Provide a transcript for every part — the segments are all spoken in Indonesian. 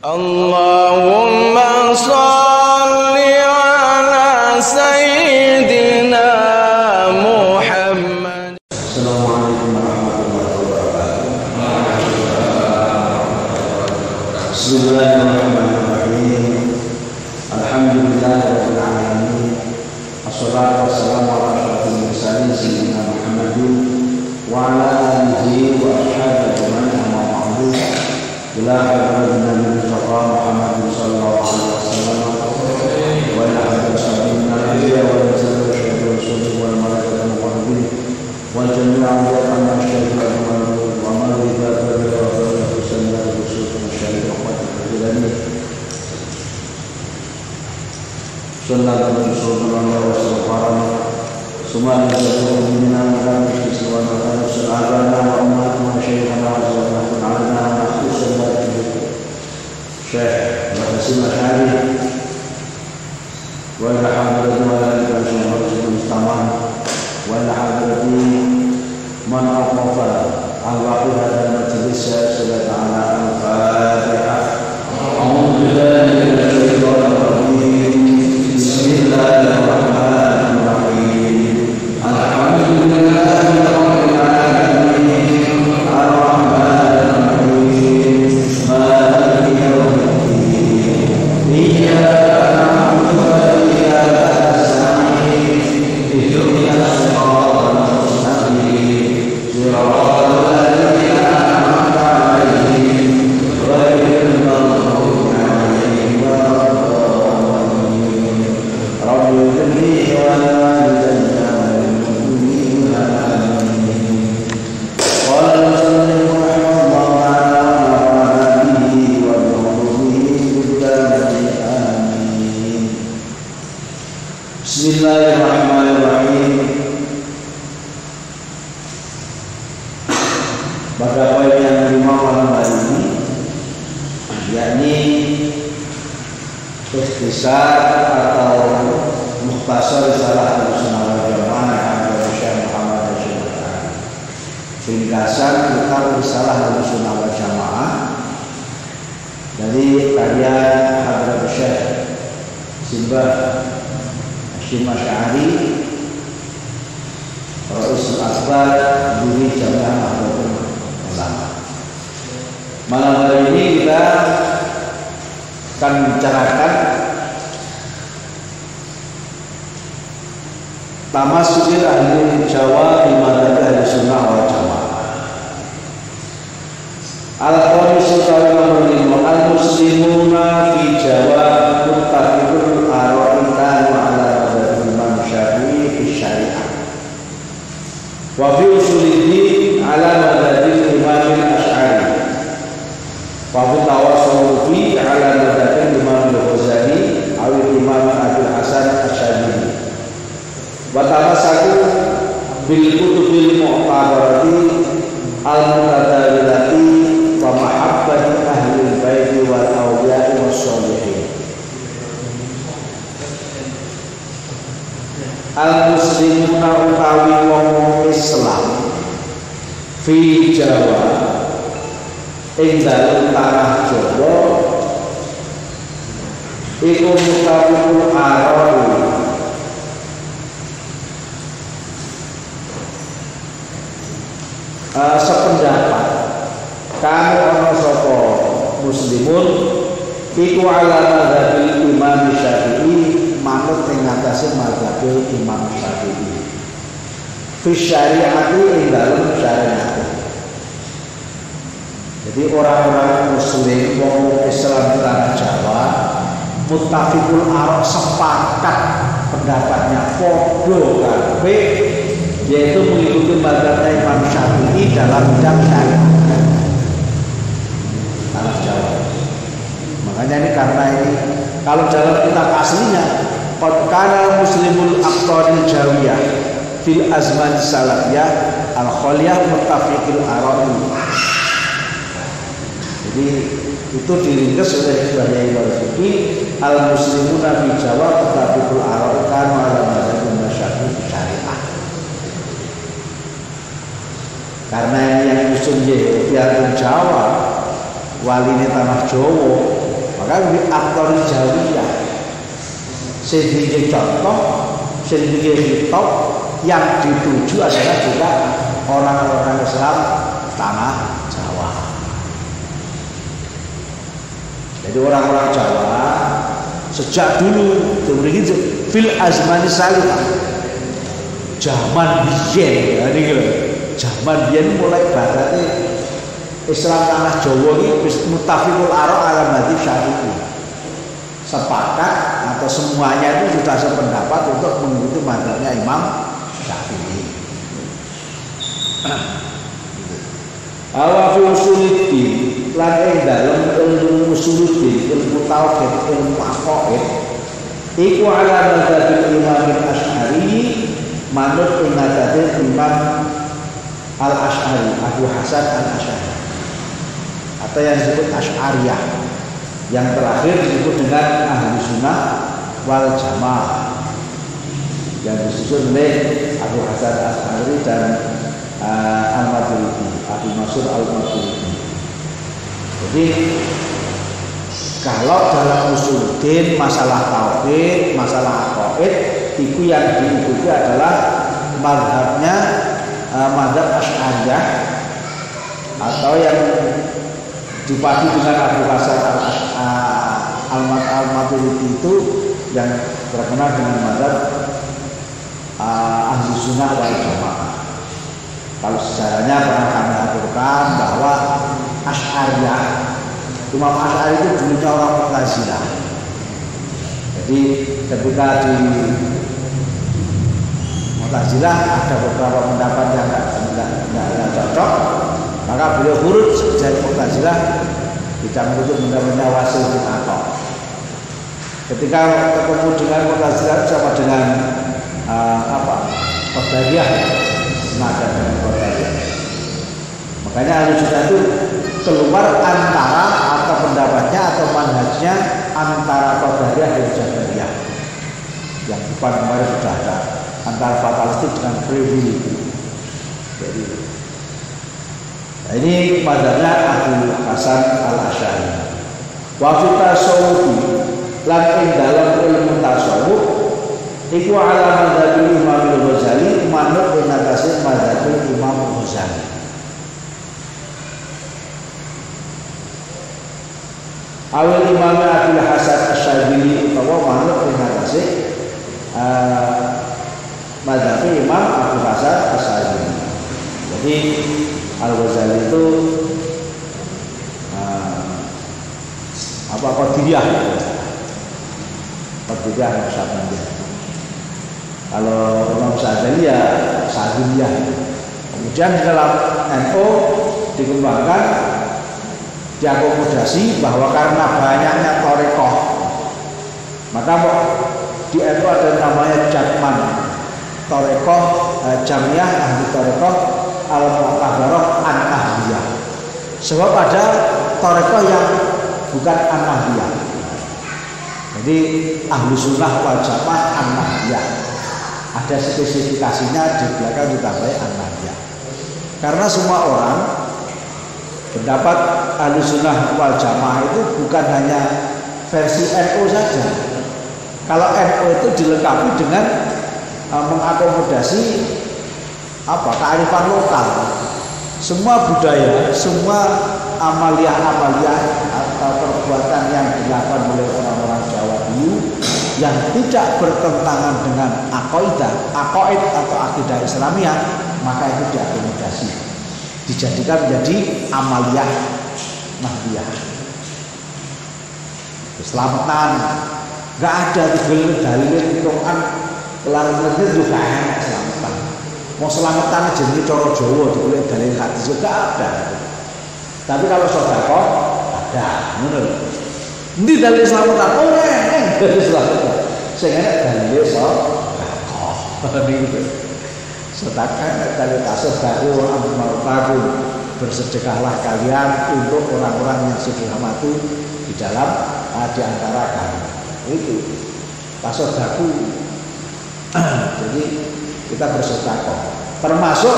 Allahumma sholli ala sayyidina Muhammad. Assalamualaikum warahmatullahi wabarakatuh. Bismillahirrahmanirrahim. Alhamdulillahirabbil alamin. Wassalatu wassalamu ala asyrofil mursalin sayyidina Muhammadin wa ala alihi wa ashabihi ajmain, amma ba'du. Ila hadratin Nabi Mustafa Muhammad sallallahu alaihi wasallam wa ila hadratin Nabi wa sallallahu alaihi wasallam wal malaikatu muqarrabin wal jami'u yaqan masyayikh wa man rida wa sallallahu alaihi wasallam sunnah Rasulullah sallallahu semua disebut minna dan siswa dan sahabat wa umat masyayikhana wa sallallahu Syekh Basim Al-Hari wa ila hadratin malaikatu mustaman wa ila hadratin man aqafa al-waqidah dan majlis sallallahu ta'ala al-Fatihah. A'udzu billahi minasy syaithanir rajim. Bismillahirrahmanirrahim. Alhamdulillahi rabbil alamin. Ar-Rahmanir Rahim. Maliki yaumiddin. Iyyaka na'budu wa iyyaka nasta'in. Ihdinas siratal mustaqim. Siratal ladzina an'amta 'alaihim ghairil maghdubi 'alaihim waladdallin. Rabbi ighfirli wa li walidayya wal mu'minina amin. Qala al-musannif rahimahullahu ta'ala wa nafa'ana bihi wa bi ulumihi amin. Bismillahirrahmanirrahim. Pada poin yang kelima malam hari ini, yakni ikhtisar atau mukhtasar risalah Ahlussunnah wal Jamaah yang oleh Syekh Muhammad Al-Syekh. Ringkasan kitab risalah Ahlussunnah wal Jamaah dari karya Hadratus Syekh Simbah Hasyim Asy'ari, Ra'isul Akbar Duri Jami'ah Nahdlatul Ulama. Malam hari ini kita akan membicarakan tamassul ahli Jawa di madzhab Ahlussunnah wal Jamaah. Al-Qamis al-muslimuna fi Jawa muttafiqul ara'itan wa ala madzhab Imam Syafi'i fi syariah. Wa fi usuliddin ala madzhab Imam Asy'ari. Wa fi tawassul ala madzhab Imam Al-Ghazali aw Imam Abdul Hasan Asy-Syadzili. Wa tamassaku bil kutubil mu'tabarati al-mutadawilati wa mahabbati ahli baiti wal awliya'i was sholihin. Al-muslimuna utawi wong Islam fi Jawa ing dalem tanah Jawa iku mutafiqul ara'i sependapat kami ana sapa muslimun iku ala madzhabil Imam Syafi'i manut ing atase madzhab Imam Syafi'i fi syariati ing dalem syariat. Jadi orang-orang muslim wong Islam tanah Jawa muttafiqul ara sepakat pendapatnya podo kabeh yaitu mengikuti madzhab Imam Syafi'i dalam bidang syariat tanah Jawa. Makanya ini karena ini kalau dalam kitab aslinya qad kana muslimul aqtaril jawiyah fil azman salafiyah al khaliyah muttafiqil ara'i. Jadi itu diringkas oleh sebagai Al-Fiqi al-muslimuna fi Jawa muttafiqul ara'i kanu ala madzhab Imam Syafi'i syariah. Karena ini yang usul Yahudi Jawa, wali ini tanah Jawa, maka di aktor jawiyah sehingga contoh sehingga hitop yang dituju adalah juga orang-orang Islam tanah Jawa. Jadi orang-orang Jawa sejak dulu itu fil azmani salihah zaman biyen zaman biyen mulai berarti Islam tanah Jawa ini mutafiqul ara ala madzhab Syafi'i sepakat atau semuanya itu sudah sependapat untuk mengikuti mazhabnya Imam Syafi'i. Awa fi usuluddin lan ing dalem ilmu usuluddin ilmu tauhid ilmu aqaid iku ala madzhab Imam Asy'ari manut ing madzhab Imam Al-Asy'ari Abu Hasan Al-Asy'ari atau yang disebut Asy'ariyah yang terakhir disebut dengan Ahli Sunnah wal Jamaah yang disusun oleh Abu Hasan Al-Asy'ari dan Al-Maturidi Abu Mansur Al-Maturidi. Jadi kalau dalam usuluddin masalah tauhid, masalah aqaid itu yang diikuti adalah mazhabnya mazhab Asy'ariyah atau yang dipadu dengan Abu Hasan Al-Maturidi itu yang terkenal dengan mazhab Ahli Sunnah wal Jamaah. Kalau sejarahnya pernah kami aturkan bahwa Asy'ariyah, Imam Asy'ari itu dulunya orang Mu'tazilah. Jadi ketika di Mu'tazilah ada beberapa pendapat yang tidak cocok, maka beliau huruf dari Mu'tazilah tidak menutup pendapatnya Wasil bin Atha. Ketika ketemu dengan Mu'tazilah sama dengan Qadariyah, senada dengan Qadariyah. Makanya Ahlu Sunnah itu keluar antara atau pendapatnya atau manhajnya antara Qadariyah dan Jabariyah. Yang depan kemarin sudah ada antara fatalistik dengan free will. Jadi ini mazhabnya Abu Hasan Al-Asy'ari. Wa fi tasawuf lan ing dalam ilmu tasawuf iku ala madzhab Imam Al-Ghazali manut ing atase madzhab Imam Ghazali. Awal Imam Abu Hasan Asy-Syadzili utawa manut ing atase madzhab Imam Abu Hasan Asy-Syadzili. Jadi Al-Ghazali itu Qadiriyah. Qadiriyah Naqsyabandiyah. Kalau Imam Syadzili ya Syadziliyah. Kemudian di dalam NU dikembangkan diakomodasi bahwa karena banyaknya thariqah maka di NU ada namanya Jatman thariqah Jamiyah Ahli Thariqah Al-Mu'tabarah An-Nahdiyah. Sebab ada thariqah yang bukan An-Nahdiyah. Jadi Ahlu Sunnah wal Jamaah An-Nahdiyah. Ada spesifikasinya di belakang ditambahi An-Nahdiyah. Karena semua orang pendapat Ahlu Sunnah wal Jamaah itu bukan hanya versi NU saja. Kalau NU itu dilengkapi dengan mengakomodasi kearifan lokal. Semua budaya, semua amalia-amalia atau perbuatan yang dilakukan oleh orang-orang Jawa dulu yang tidak bertentangan dengan aqaid atau akidah Islamiyah, maka itu diakomodasi, dijadikan menjadi amaliyah nahdiyah. Keselamatan nggak ada dalil Quran larang juga enak selamatan. Mau selamatan jenis coro Jawa boleh dalil hadis juga ada. Tapi kalau sedekah ada, benar. Ini dalil selamatan, dalil selamatan. Sehingga dalil sedekah. Sedekah dalil sedekah amal bersedekahlah kalian untuk orang-orang yang sudah mati di dalam di antara kalian. Itu tasodaku. Jadi kita bersedekah, termasuk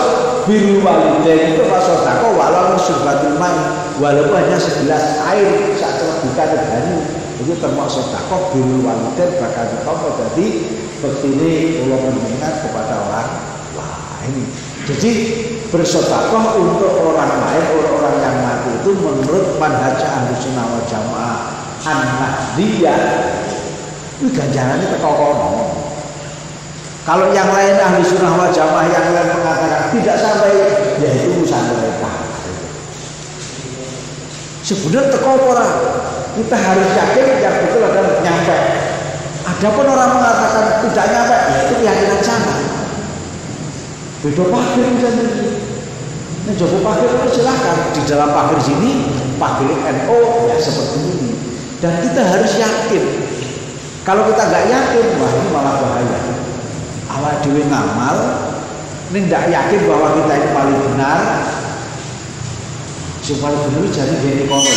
birrul walidain itu tasodaku walau surbatul mai, walaupun hanya segelas air saat buka banyu termasuk sedekah bil walidain bakal ditampa dadi bektine kula panjenengan kepada orang lain. Jadi bersedekah untuk orang lain, orang yang mati itu menurut manhaj Ahlussunnah wal Jamaah an-nahdiyah itu ganjarannya teko kono. Kalau yang lain Ahlussunnah wal Jamaah yang lain mengatakan tidak sampai, ya itu urusan mereka. Sebenarnya teko orang kita harus yakin yang betul adalah nyampe. Adapun orang mengatakan tidak nyampe, ya itu keyakinan sana. Beda pakir misalnya. Nah, Joko pakir itu silakan di dalam pakir sini, pakir NO ya seperti ini. Dan kita harus yakin. Kalau kita nggak yakin, wah ini malah bahaya. Awak dewi ngamal, ini tidak yakin bahwa kita ini paling benar. Yang paling benar jadi gini kono.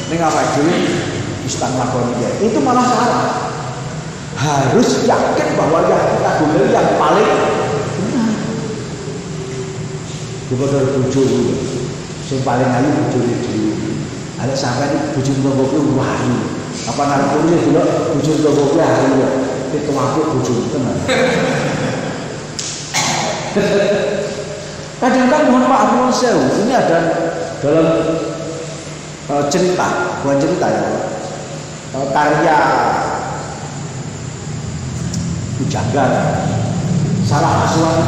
Ini awak dewi istang lakoni dia. Itu malah salah. Harus yakin bahwa yang kita benar yang paling benar. Daripada bojo sing paling ayu bojone dhewe. Ada sampai bojo mbok wahyu. Apa narkonya delok bojo mbok wahyu ya. Itu apik bojo tenan. Kadang-kadang mohon maaf mohon sewu, ini ada dalam cerita, bukan cerita ya. Karya Pujangga salah asuhan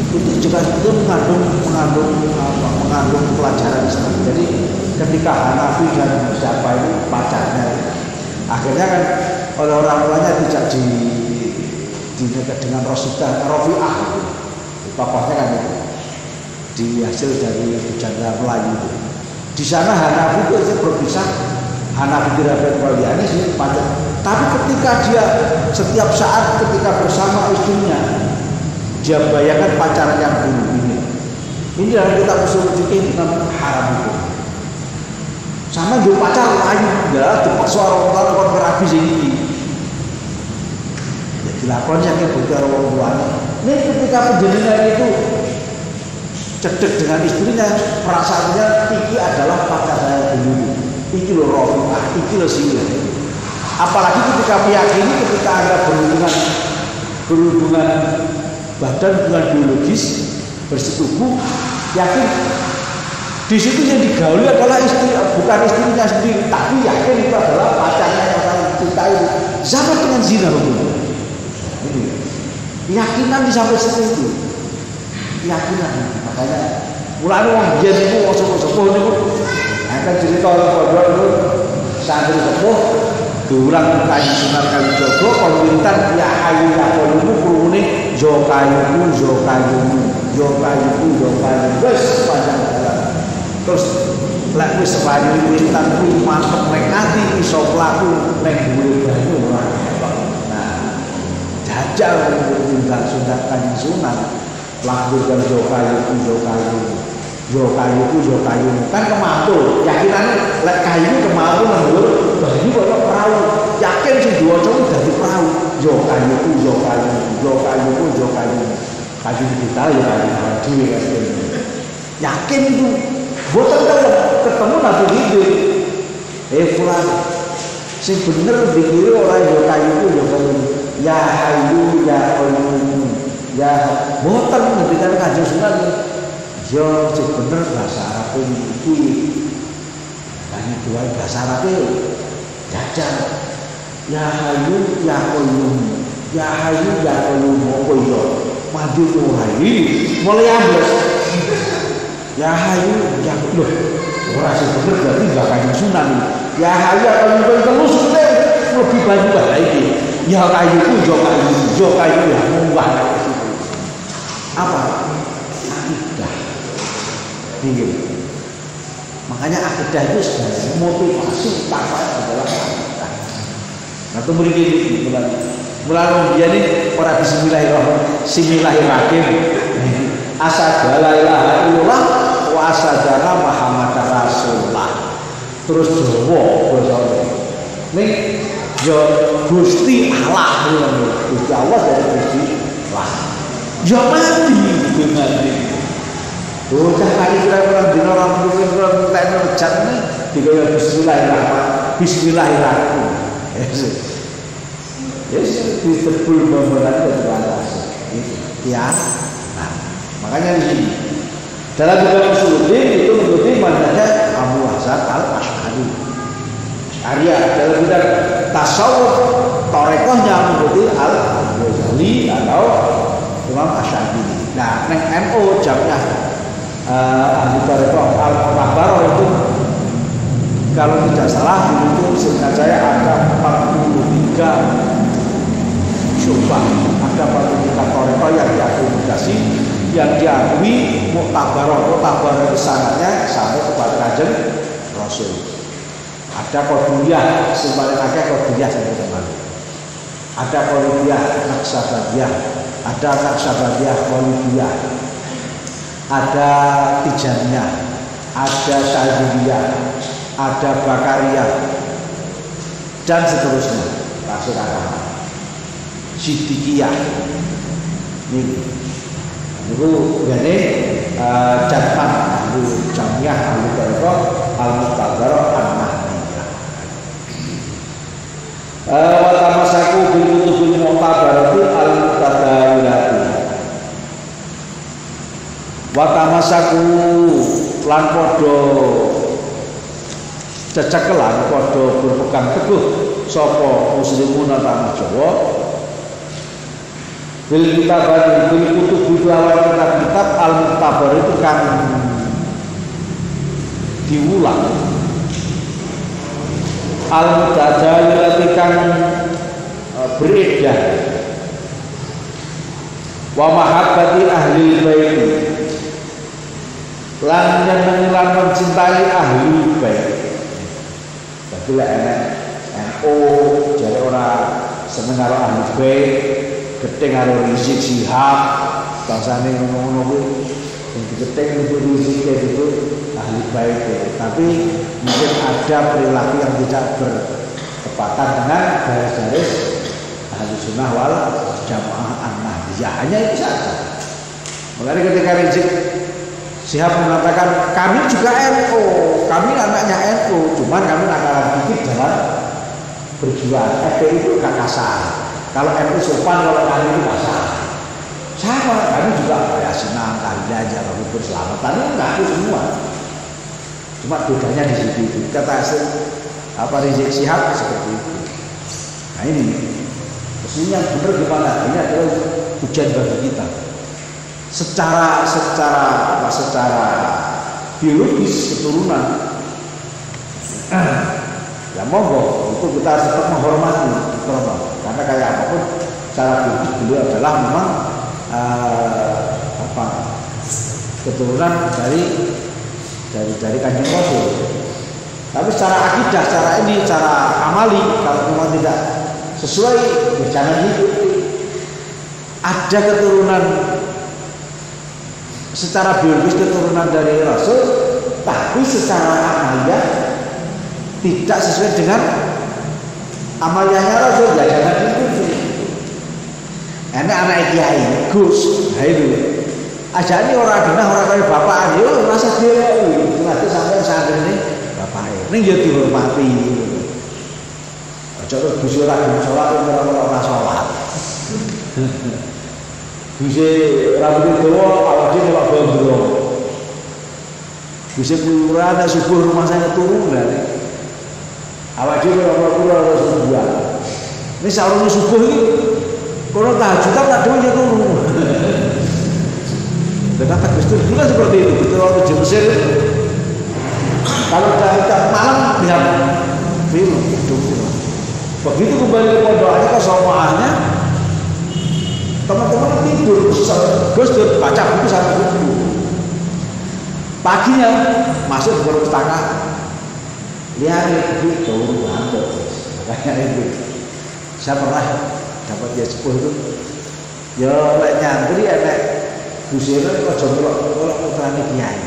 itu juga itu mengandung pelajaran Islam. Jadi ketika Hanafi dan siapa itu pacarnya, akhirnya kan oleh orang tuanya tidak dengan Rafi'ah itu. Tokohnya kan itu di hasil dari Pujangga Melayu itu. Di sana Hanafi itu berpisah, Hanafi Dirabet Waliani sih pacar. Tapi ketika dia setiap saat ketika bersama istrinya, dia bayangkan pacaran yang dulu ini. Ini dalam kitab usul fikih tentang haram itu. Sama dia pacar lain, ya cepat suara orang kon kerabi sini. Ya dilakoni saking bocor wong tuane. Ini ketika penjenengan itu cedek dengan istrinya, perasaannya iki adalah pacar saya dulu. Iki lho Rafi'ah, iki lho Sila. Apalagi ketika meyakini ketika Anda berhubungan badan hubungan biologis bersetubuh, yakin di situ yang digauli adalah istri, bukan istrinya sendiri, tapi yakin itu adalah pacarnya yang paling cintai. Sama dengan zina hukumnya. Ini keyakinan di sampai situ itu, keyakinan. Makanya mulai orang biar itu sepuh itu, akan cerita orang bodoh itu santri sepuh. Diulang kayu Sunan Kalijogo komentar ya hayu ya qayyum kurune yo kayumu wis panjang jalan. Terus lek wis payu wintan kuwi mantep nek ati iso mlaku nek dhuwure banyu ora. Nah, jajal sundak Kanjeng Sunan laku kan yo kayu kan kematu yakinane lek kayu kematu nang dhuwur banyu kok perahu yakin sing diwaca dadi perahu yo kayu kita ya kayu dhewe yakin itu boten ketemu nabi hidup fulan sing bener dikira ora yo kayu ya hayu ya qayyum ya boten ngendikan Kanjeng Sunan yo sing bener bahasa Arab iki. Hanya dua bahasa Arab jajan. Ya hayu ya qayyum. Ya hayu ya qayyum apa yo? Maju hayu mulai ambles. Ya hayu ya loh. Ora sing bener berarti gak Kanjeng Sunan. Ya hayu ya qayyum terus lebih banyak lagi. Ya kayu ya munggah. Apa? Tinggi. Makanya akidah itu sebenarnya motivasi utama adalah akidah. Nah, itu mriki mulai dia ini orang bismillahirrahmanirrahim. Asyhadu la ilaha illallah wa asyhadu anna Muhammadar Rasulullah. Terus Jawa basa. Ning yo Gusti Allah Gusti Allah dari Gusti Allah. Yo mati. Bocah kali kira-kira dina orang mungkin tekno jatne dikaya bismillahirrahmanirrahim. Yes, ditebul bangunan itu atas. Ya. Nah, makanya di sini dalam kitab Usuluddin itu mengikuti manhaj Abu Hasan Al-Asy'ari. Dalam kitab tasawuf tarekohnya mengikuti Al-Ghazali atau Imam Asy'ari. Nah, neng NU jamnya ahli tarekoh Al-Mu'tabaroh itu kalau tidak salah itu seingat saya ada 43 syubah, ada 43 tarekoh yang diakomodasi, yang diakui Mu'tabaroh. Mu'tabaroh itu sangatnya sampai kepada Kanjeng Rasul. Ada Qadiriyah, paling akeh Qadiriyah teman-teman. Ada Qadiriyah Naqsabandiyah, ada Naqsabandiyah Qadiriyah, ada Tijaniyah, ada Syadziliyah, ada Bakariyah, dan seterusnya. Masuk agama Siddiqiyah. Itu jadi catatan ahli jamiah ahli tarekat Al-Mu'tabaroh An-Nahdiyah. Wa tamasaku bil kutubil mu'tabarati al-mutadawilati. Wa tamasaku lan padha cecekelan padha berpegang teguh sapa muslimun tanah Jawa bil kitabati bil kutub lawan kitab al-mu'tabar itu kan diulang al-mutadawilati kan beredar wa mahabbati ahli bait lan nyenengi mencintai ahli bait. Dadi lek enek NU jare ora seneng karo ahli bait, getih karo Rizik Syihab, bangsane ngono-ngono kuwi sing getih itu Rizik itu ahli bait. Tapi mungkin ada perilaku yang tidak bertepatan dengan garis-garis ahli sunnah wal jamaah an-nahdiyah. Hanya itu saja. Makanya ketika Rizik Syihab mengatakan kami juga NU, kami anaknya NU, cuman kami nakalan dikit dalam berjuang. FPI itu gak kasar. Kalau NU sopan, kalau kami itu kasar. Sama, kami juga ya senang kali aja kalau berselamatan itu ngaku semua. Cuma bedanya di situ itu. Kata Rizik Syihab seperti itu. Nah ini, ini yang benar gimana? Ini adalah ujian bagi kita. Secara biologis keturunan ya monggo itu kita harus tetap menghormati karena kayak apapun secara biologis beliau adalah memang keturunan dari Kanjeng Rasul. Tapi secara akidah, secara amali kalau memang tidak sesuai ya jangan diikuti. Ada keturunan secara biologis keturunan dari Rasul, tapi secara amalia tidak sesuai dengan amaliahnya Rasul, ya jangan diikuti. Ini anak kiai Gus, nah itu aja ini orang genah orang kaya bapak dia masa dia nanti sampai saat ini bapak ini dia dihormati. Coba Gus orang sholat orang sholat. Bisa rambut itu awal dia nolak gondrong. Bisa kelurahan subuh rumah saya turun dari awal dia nolak harus subuh. Ini seharusnya subuh ini kalau tahajudan tak ada yang turun. Dan kata Gus Dur juga seperti itu. Betul waktu di Mesir kalau dah malam lihat film. Begitu kembali ke pondokannya ke somaahnya, teman-teman tidur, Gus Dur baca buku sampai buku. Paginya masuk ke perpustakaan, lihat itu ngantuk. Makanya itu, saya pernah dapat dia sepuh itu, ya lek nyantri enek busire kok jomlok putrane kiai.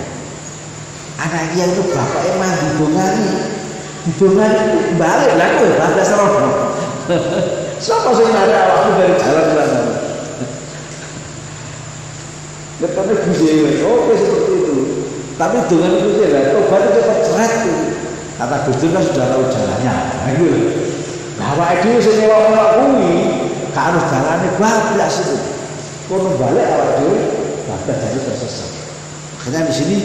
Anak kiai itu bapaknya mah didongani balik lah kowe bahasa serono. Siapa sing narik awakmu dari jalan sana? Tapi busire oke seperti itu. Tapi dengan itu lah tobat itu cepat ceret. Kata Gus Dur kan sudah tahu jalannya. Nah itu. Nah awake dhewe sing nyewa kuwi gak harus dalane bablas itu. Kono balik awake dhewe bablas jadi tersesat. Makanya di sini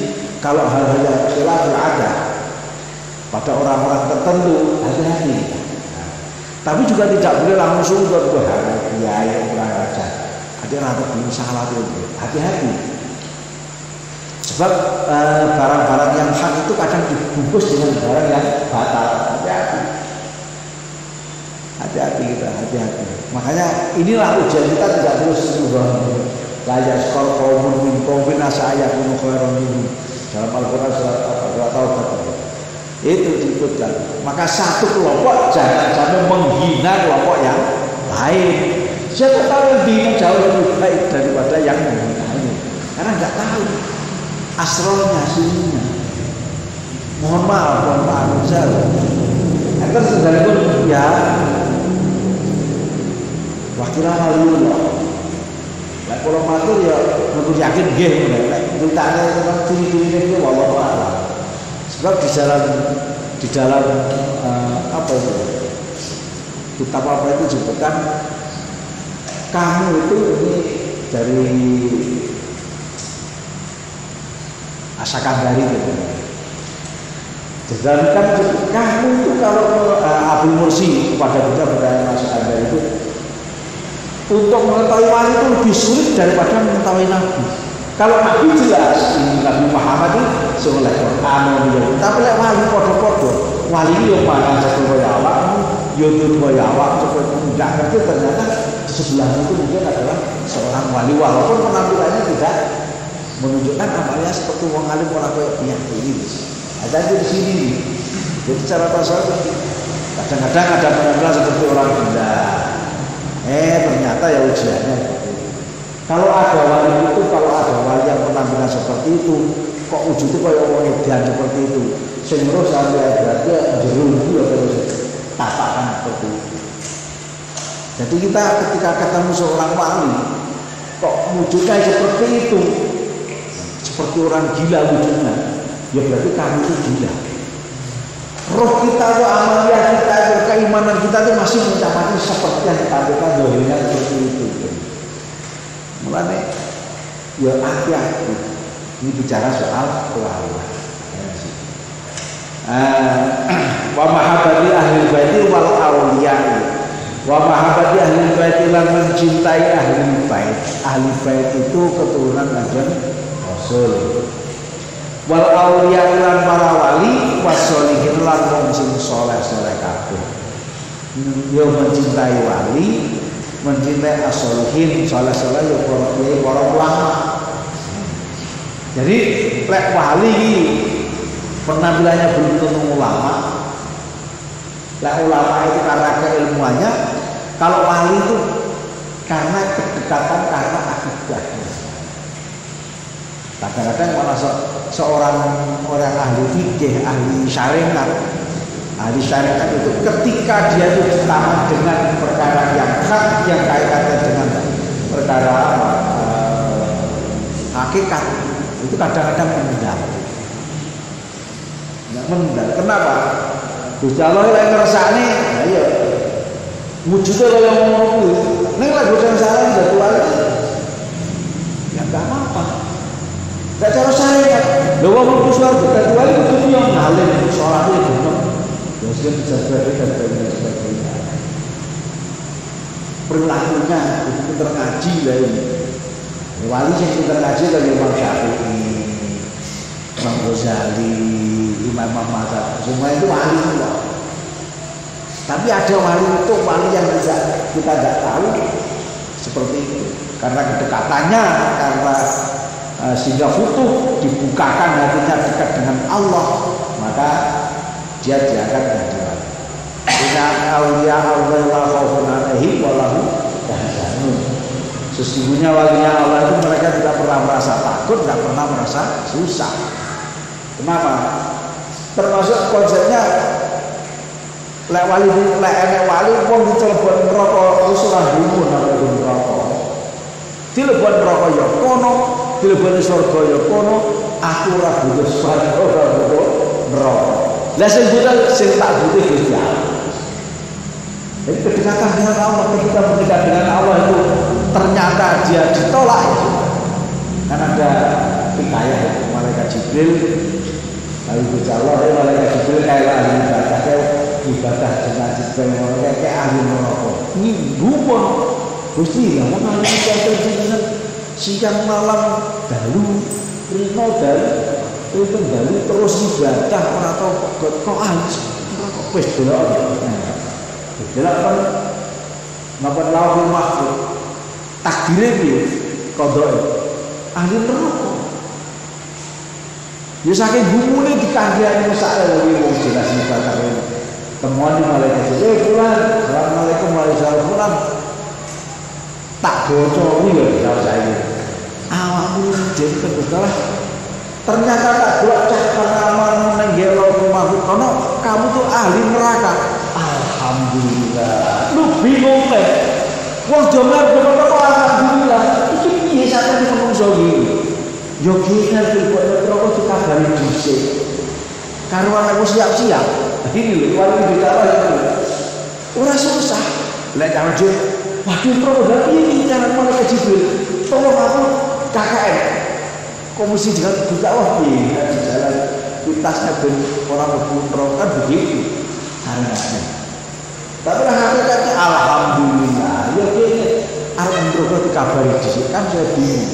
kalau hal-hal yang khilaf ada pada orang-orang tertentu hati-hati. Tapi juga tidak boleh langsung ke kiai kurang ajar. Ada rata belum salah itu. Hati-hati. Sebab barang-barang yang hak itu kadang dibungkus dengan barang yang batal. Hati-hati. Hati-hati kita, hati-hati. Makanya inilah ujian kita tidak terus layak skor kaumun min kaumin asaya kunu khairan minhum. Dalam Al-Qur'an surat At-Taubah itu disebutkan. Maka satu kelompok jangan sampai menghina kelompok yang lain. Siapa tahu dirinya jauh lebih baik daripada yang menghina ini. Karena nggak tahu asrolnya sininya. Mohon maaf jauh. Akan sekalipun ya wakilnya waliullah. Lah kalau matur ya kudu yakin nggih ngono. Nek ceritane ciri-cirine iki wallahu a'lam. Sebab di dalam apa itu? Kitab apa itu disebutkan kamu itu ini dari Asakandari gitu. Dan kamu itu kalau Abu Mursi kepada kita bertanya Asakandari itu untuk mengetahui wali itu lebih sulit daripada mengetahui Nabi. Kalau Nabi jelas ini Nabi Muhammad itu soleh Quran tapi lek wali podo-podo wali yang mana satu kaya awak yaitu kaya awak tidak ngerti ternyata sebelah itu mungkin adalah seorang wali walaupun penampilannya tidak menunjukkan amalnya seperti wong alim ora koyo piye ini. Ada di sini. Jadi cara tasawuf kadang-kadang ada penampilan seperti orang gila. Ternyata ya ujiannya. Kalau ada wali yang penampilan seperti itu, kok wujudnya kayak orang edan seperti itu, sehingga sampai berarti jeruji atau tatakan seperti itu. Jadi kita ketika ketemu seorang wali, kok wujudnya seperti itu, seperti orang gila wujudnya, ya berarti kamu itu gila. Roh kita, amalia kita, keimanan kita itu masih mencapai seperti yang ditampilkan dohirnya seperti itu. Mulanya ya hati-hati. Ini bicara soal kelalaian. Wa mahabbati ahli baiti wal auliya. Wa mahabbati ahli baiti lan mencintai ahli bait. Ahli bait itu keturunan Nabi Rasul. Wal auliya lan para wali wasolihin lan wong sing saleh-saleh kabeh. Yo mencintai wali, mencintai as-solihin, saleh-saleh yo para ulama. Jadi lek wali penampilannya belum tentu ulama. Lek ulama itu karena keilmuannya, kalau wali itu karena kedekatan, karena akidahnya. Kadang-kadang malah seorang orang ahli fikih, ahli syariat itu ketika dia itu ditahan dengan perkara yang hak yang kaitannya dengan perkara hakikat itu kadang-kadang menendam. Kenapa? Gusti Allah lek ngersakne, ayo wujudnya kaya ngono kuwi. Ning lek boten salah dadi wali. Ya enggak apa-apa. Gak cara saya, lho wong swarga dadi wali kudu yo ngalim salate bener. Ya sing dijaga dan sebagainya. Perilakunya itu pinter ngaji lah ini. Wali yang pinter ngaji kaya Imam Syafi'i, Imam Ghazali, Imam Ahmad, semua itu wali semua. Tapi ada wali itu wali yang kita tidak tahu seperti itu karena kedekatannya, karena sehingga futuh dibukakan hatinya dekat dengan Allah, maka dia akan menjadi wali. Inna awliya Allah la khaufun 'alaihim wa lahum yahzanun. Sesungguhnya walinya Allah itu mereka tidak pernah merasa takut, tidak pernah merasa susah. Kenapa? Termasuk konsepnya lek wali lek enek wali wong dicelebon neraka wis ora gumun nang neraka. Dilebon neraka ya kono, dilebon surga ya kono, aku ora butuh surga, ora butuh neraka. Lah sing butuh sing tak butuh Gusti Allah. Jadi kedekatan dengan Allah, ketika mendekat dengan Allah itu ternyata dia ditolak itu. Kan ada hikayah malaikat Jibril lalu berjawab, malaikat Jibril kayak ahli ibadah dengan Jibril kayak ahli neraka. Ini bukan Gusti ya, mau kita dengan siang malam dalu, rino dalu, itu dalu terus ibadah orang tahu kok ahli kok wis delok. Delok kan napa lawuh makhluk takdire piye kodhoke ahli neraka. Ya saking gumune dikandhani mesake wong jelas ibadah ini. Temuan di malaikat bulan, assalamualaikum warahmatullahi wabarakatuh. Tak bocor ya kalau saya. Awakmu jadi kebetulan. Ternyata tak buat cakaran menggelo rumahku karena kamu tuh ahli neraka. Alhamdulillah. Lu bingung teh. Wong jomblo kok alhamdulillah. Iki piye sampeyan menungso iki? Yo kene kok neraka dikabari dhisik. Karo anakku siap-siap. Ini lho, wali bicara itu. Ora susah. Lek karo dhewe, waduh program ini jangan malah Jibril. Tolong aku KKN. Komisi dengan dakwah di jalan pintasnya ben orang berputra kan begitu. Harusnya. Tapi hakikatnya alhamdulillah. Ya kene arep ndrogo dikabari dhisik kan saya bingung.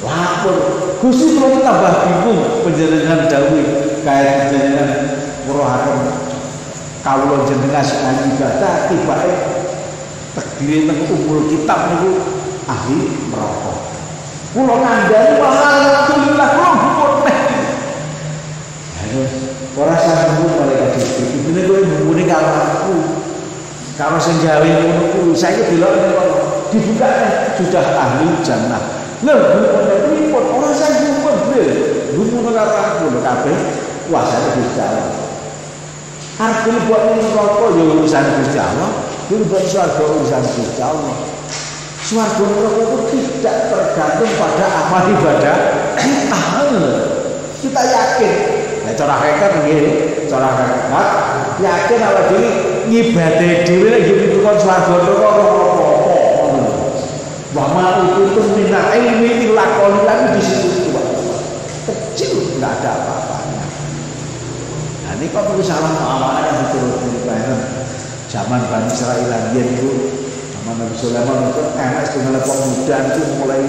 Lapor. Gusti kula tambah bingung panjenengan dawuh kaya panjenengan weruhaken kawula jenengan sing ibadah tibake takdire teng umul kitab niku ahli neraka. Kula kandhani alhamdulillah kula gumun neh. Ora sambung malaikat Jibril. Ibune kowe ngumune karo aku. Karo sing gawe ngono kuwi saiki delok dibuka sudah ahli jannah. Lho pripun ora sambung Jibril. Gumun karo aku lho kabeh kuasane Gusti Allah. Artinya buat ini rokok ya urusan Gusti Allah, buat swarga urusan Gusti Allah. Swarga rokok itu tidak tergantung pada amal ibadah kita. Kita yakin. Nah, cara hakikat begini, cara hakikat yakin kalau diri ngibadah diri lagi itu kan swarga rokok. Wa ma itu minal ilmi illa qalilan di situ kecil, tidak ada apa-apanya. Nah, ini kok perlu salah amanah yang dituruti Ibrahim zaman Bani Israil itu zaman Nabi Sulaiman itu enak setengah pemuda itu mulai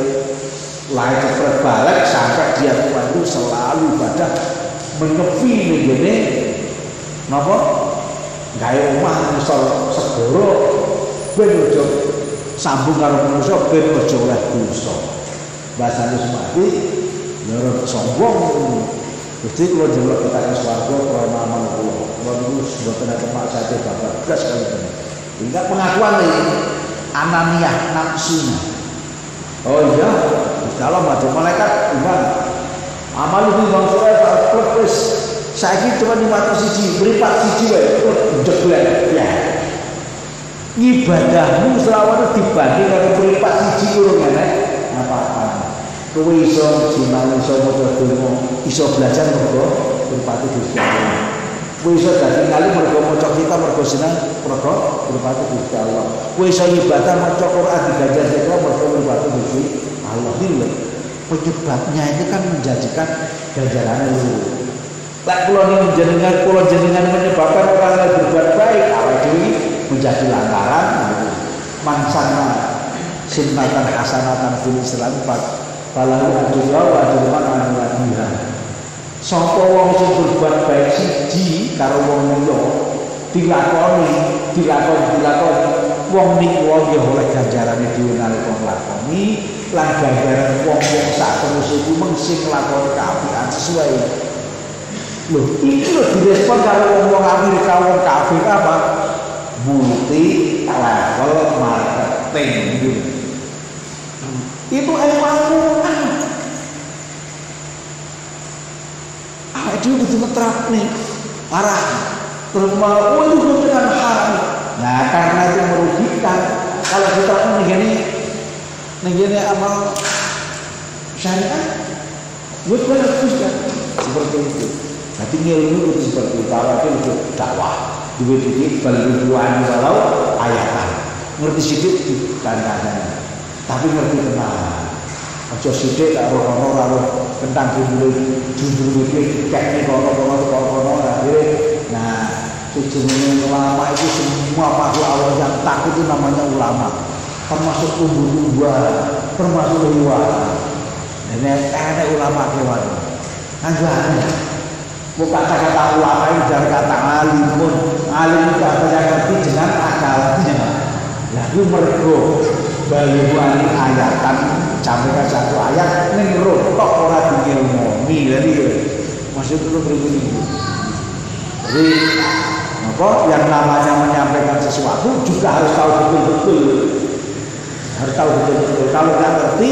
lahir cepat balik sampai dia tua itu selalu ibadah menyepi begini napa gawe omah misal segoro ben ojo sambung karo manusia ben ojo oleh dosa bahasane semati loro sombong. Gusti kula njaluk kita ke swarga krana amal kula. Kula niku mboten ate maksate babar gas kali ini. Hingga pengakuan iki ananiyah nafsunya. Oh iya, Gusti Allah madhe malaikat iman. Amal iki mangsule plus saiki cuma 501 mripat siji wae jeblek ya. Ibadahmu selawase dibanding karo mripat siji urung enek apa-apa. Kowe iso sinau iso maca donga, iso belajar mergo berpati Gusti Allah. Kowe iso dadi kali mergo maca kitab mergo sinau mergo berpati Gusti Allah. Kowe iso ibadah maca Quran digajar sira mergo berpati Gusti Allah. Ini penyebabnya itu kan menjadikan ganjarannya luhur. Lek kula jenengan menyebabkan orang lain berbuat baik, awake dhewe menjadi lantaran mansana sunnatan hasanatan fil Islam falahu ajruha wa ajru man amila biha. Sapa wong sing berbuat baik siji karo wong liya dilakoni wong niku ya oleh ganjarane dhewe nalika nglakoni lan ganjaran wong-wong sak terus iku mengsih nglakoni kaapian sesuai. Lho iki lho direspon karo wong Amerika wong kafir apa? Multi level marketing gitu. Itu emang dia betul terap nih arah termal itu dengan haram. Nah karena itu merugikan kalau kita begini amal syariat bukan kan seperti itu. Nanti ilmu itu seperti itu. Kalau itu dakwah duit balduan walau ayat ngerti sithik dikandhani. Tapi ngerti tenan. Aja sithik karo kono kentang judul iki dikekne kono akhire. Nah, jenenge ulama itu semua makhluk Allah yang takut itu namanya ulama. Termasuk tumbuh-tumbuhan, termasuk hewan. Ini enak ulama hewan. Anjuran. Bukan kata ulama itu dari kata alim pun. Alim itu artinya ngerti dengan akalnya. Lalu mergo baluani ayatan sampai ke satu ayat ning rotok ora ngilmoni. Jadi maksud itu berbunyi. Jadi apa yang namanya menyampaikan sesuatu juga harus tahu betul-betul. Harus tahu betul-betul. Kalau nggak ngerti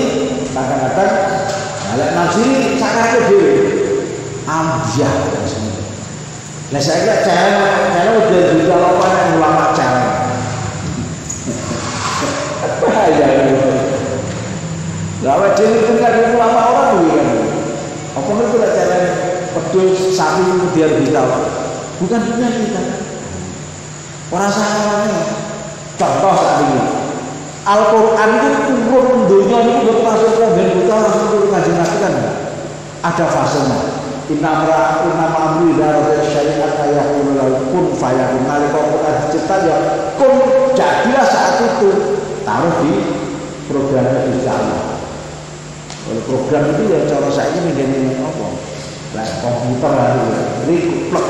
kadang-kadang balik nafsi sangat gede. Ambiah sebenarnya. Lah saya kira channel udah juga lawan ulama channel. Bahaya itu. Lawan channel itu kan ulama orang tuh kan. Apa itu lah channel pedul sapi kemudian vital. Bukan punya kita. Orang salahnya. Contoh saat ini. Al-Quran itu turun dunia ini buat masuk ke kita langsung turun kajian kan enggak? Ada fasenya. Inamra amri darat syariat ayahul kun fayakun nalika Quran dicipta ya kun jadilah saat itu taruh di programnya di Allah. Program itu ya cara saya ini menjadi apa? Lah komputer lalu jadi plek.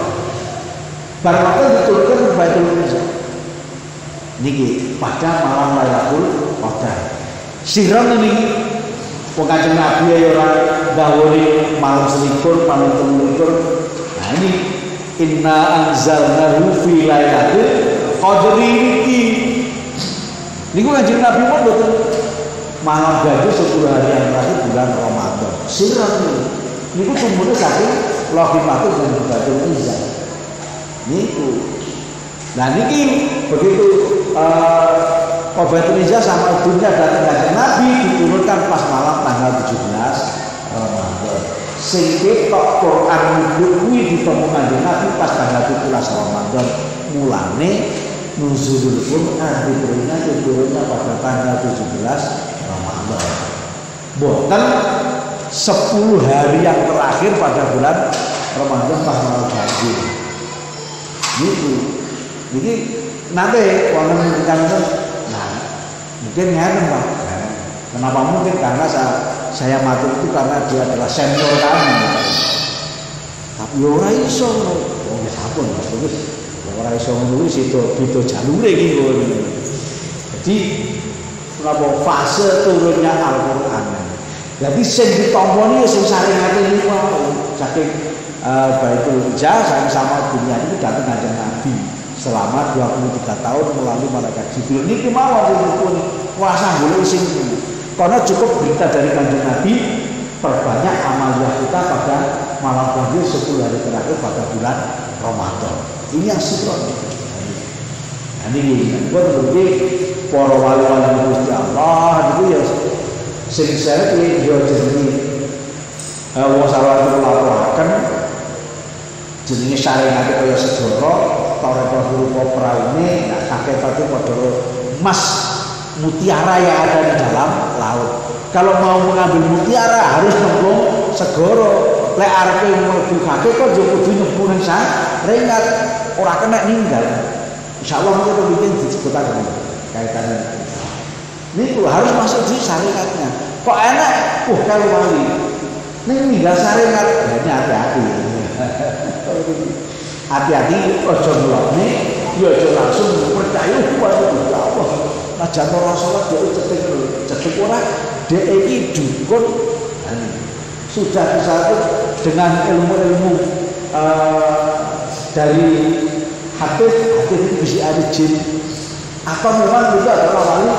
Barang waktu diturunkan ke Baitul Izah. Niki pada malam Lailatul Qadar. Siram niki wong Kanjeng Nabi ya ora dawuhe malam selikur, malam 23. Nah ini inna anzalnahu fi lailatul qadri niki. Niku Kanjeng Nabi pun mboten malam gaduh 10 hari yang terakhir bulan Ramadan. Siram niku sumbernya saking Lauhul dan Baitul Izah. Niku. Nah niki begitu Baitul Izah sama dunia dan Kanjeng Nabi diturunkan pas malam tanggal 17 Ramadan. Sing ketok Quran kuwi ditemu Kanjeng Nabi pas tanggal 17 Ramadan. Mulane nuzulul Quran diturunnya pada tanggal 17 Ramadan. Boten 10 hari yang terakhir pada bulan Ramadan pas malam gaduh. Gitu. Jadi nanti kalau menentukan itu, nah mungkin ngeten Pak. Kenapa mungkin? Karena saya matur itu karena dia adalah senior kami. Tapi ora iso, wong sampun terus ora iso nulis itu jalure iki. Jadi kenapa fase turunnya Al-Qur'an. Jadi sing ditomponi ya sing saringate niku saking Baitul Izah sama dunia itu datang Kanjeng Nabi. Selama 23 tahun melalui malaikat Jibril. Niki mawon pun kuasa golek sing karena cukup berita dari Kanjeng Nabi, perbanyak amaliyah kita pada malam ganjil 10 hari terakhir pada bulan Ramadan. Ini yang sirron. Nah ini berarti para wali-wali Gusti Allah itu ya sing seret iki yo jenenge wong salah laporaken jenenge syariat kaya segara Toreko berupa peraune, nah kakek itu pada emas mutiara yang ada di dalam laut. Kalau mau mengambil mutiara harus nembung segoro. Lek arepe mlebu kakek kok yo kudu nembung nang ringat, ora kena ninggal. Insyaallah mungkin bikin disebutaken kaitannya. Niku harus masuk di syariatnya. Kok enak? Kalau wali. Ning ninggal syariat, ini hati-hati. Hati-hati aja nglokne, ya aja langsung percaya kepada Allah. Nah jangan ora salat dia cetek ora dhek iki dukun. Sudah disatu dengan ilmu-ilmu dari hadis itu bisa ada jin. Atau memang itu adalah wali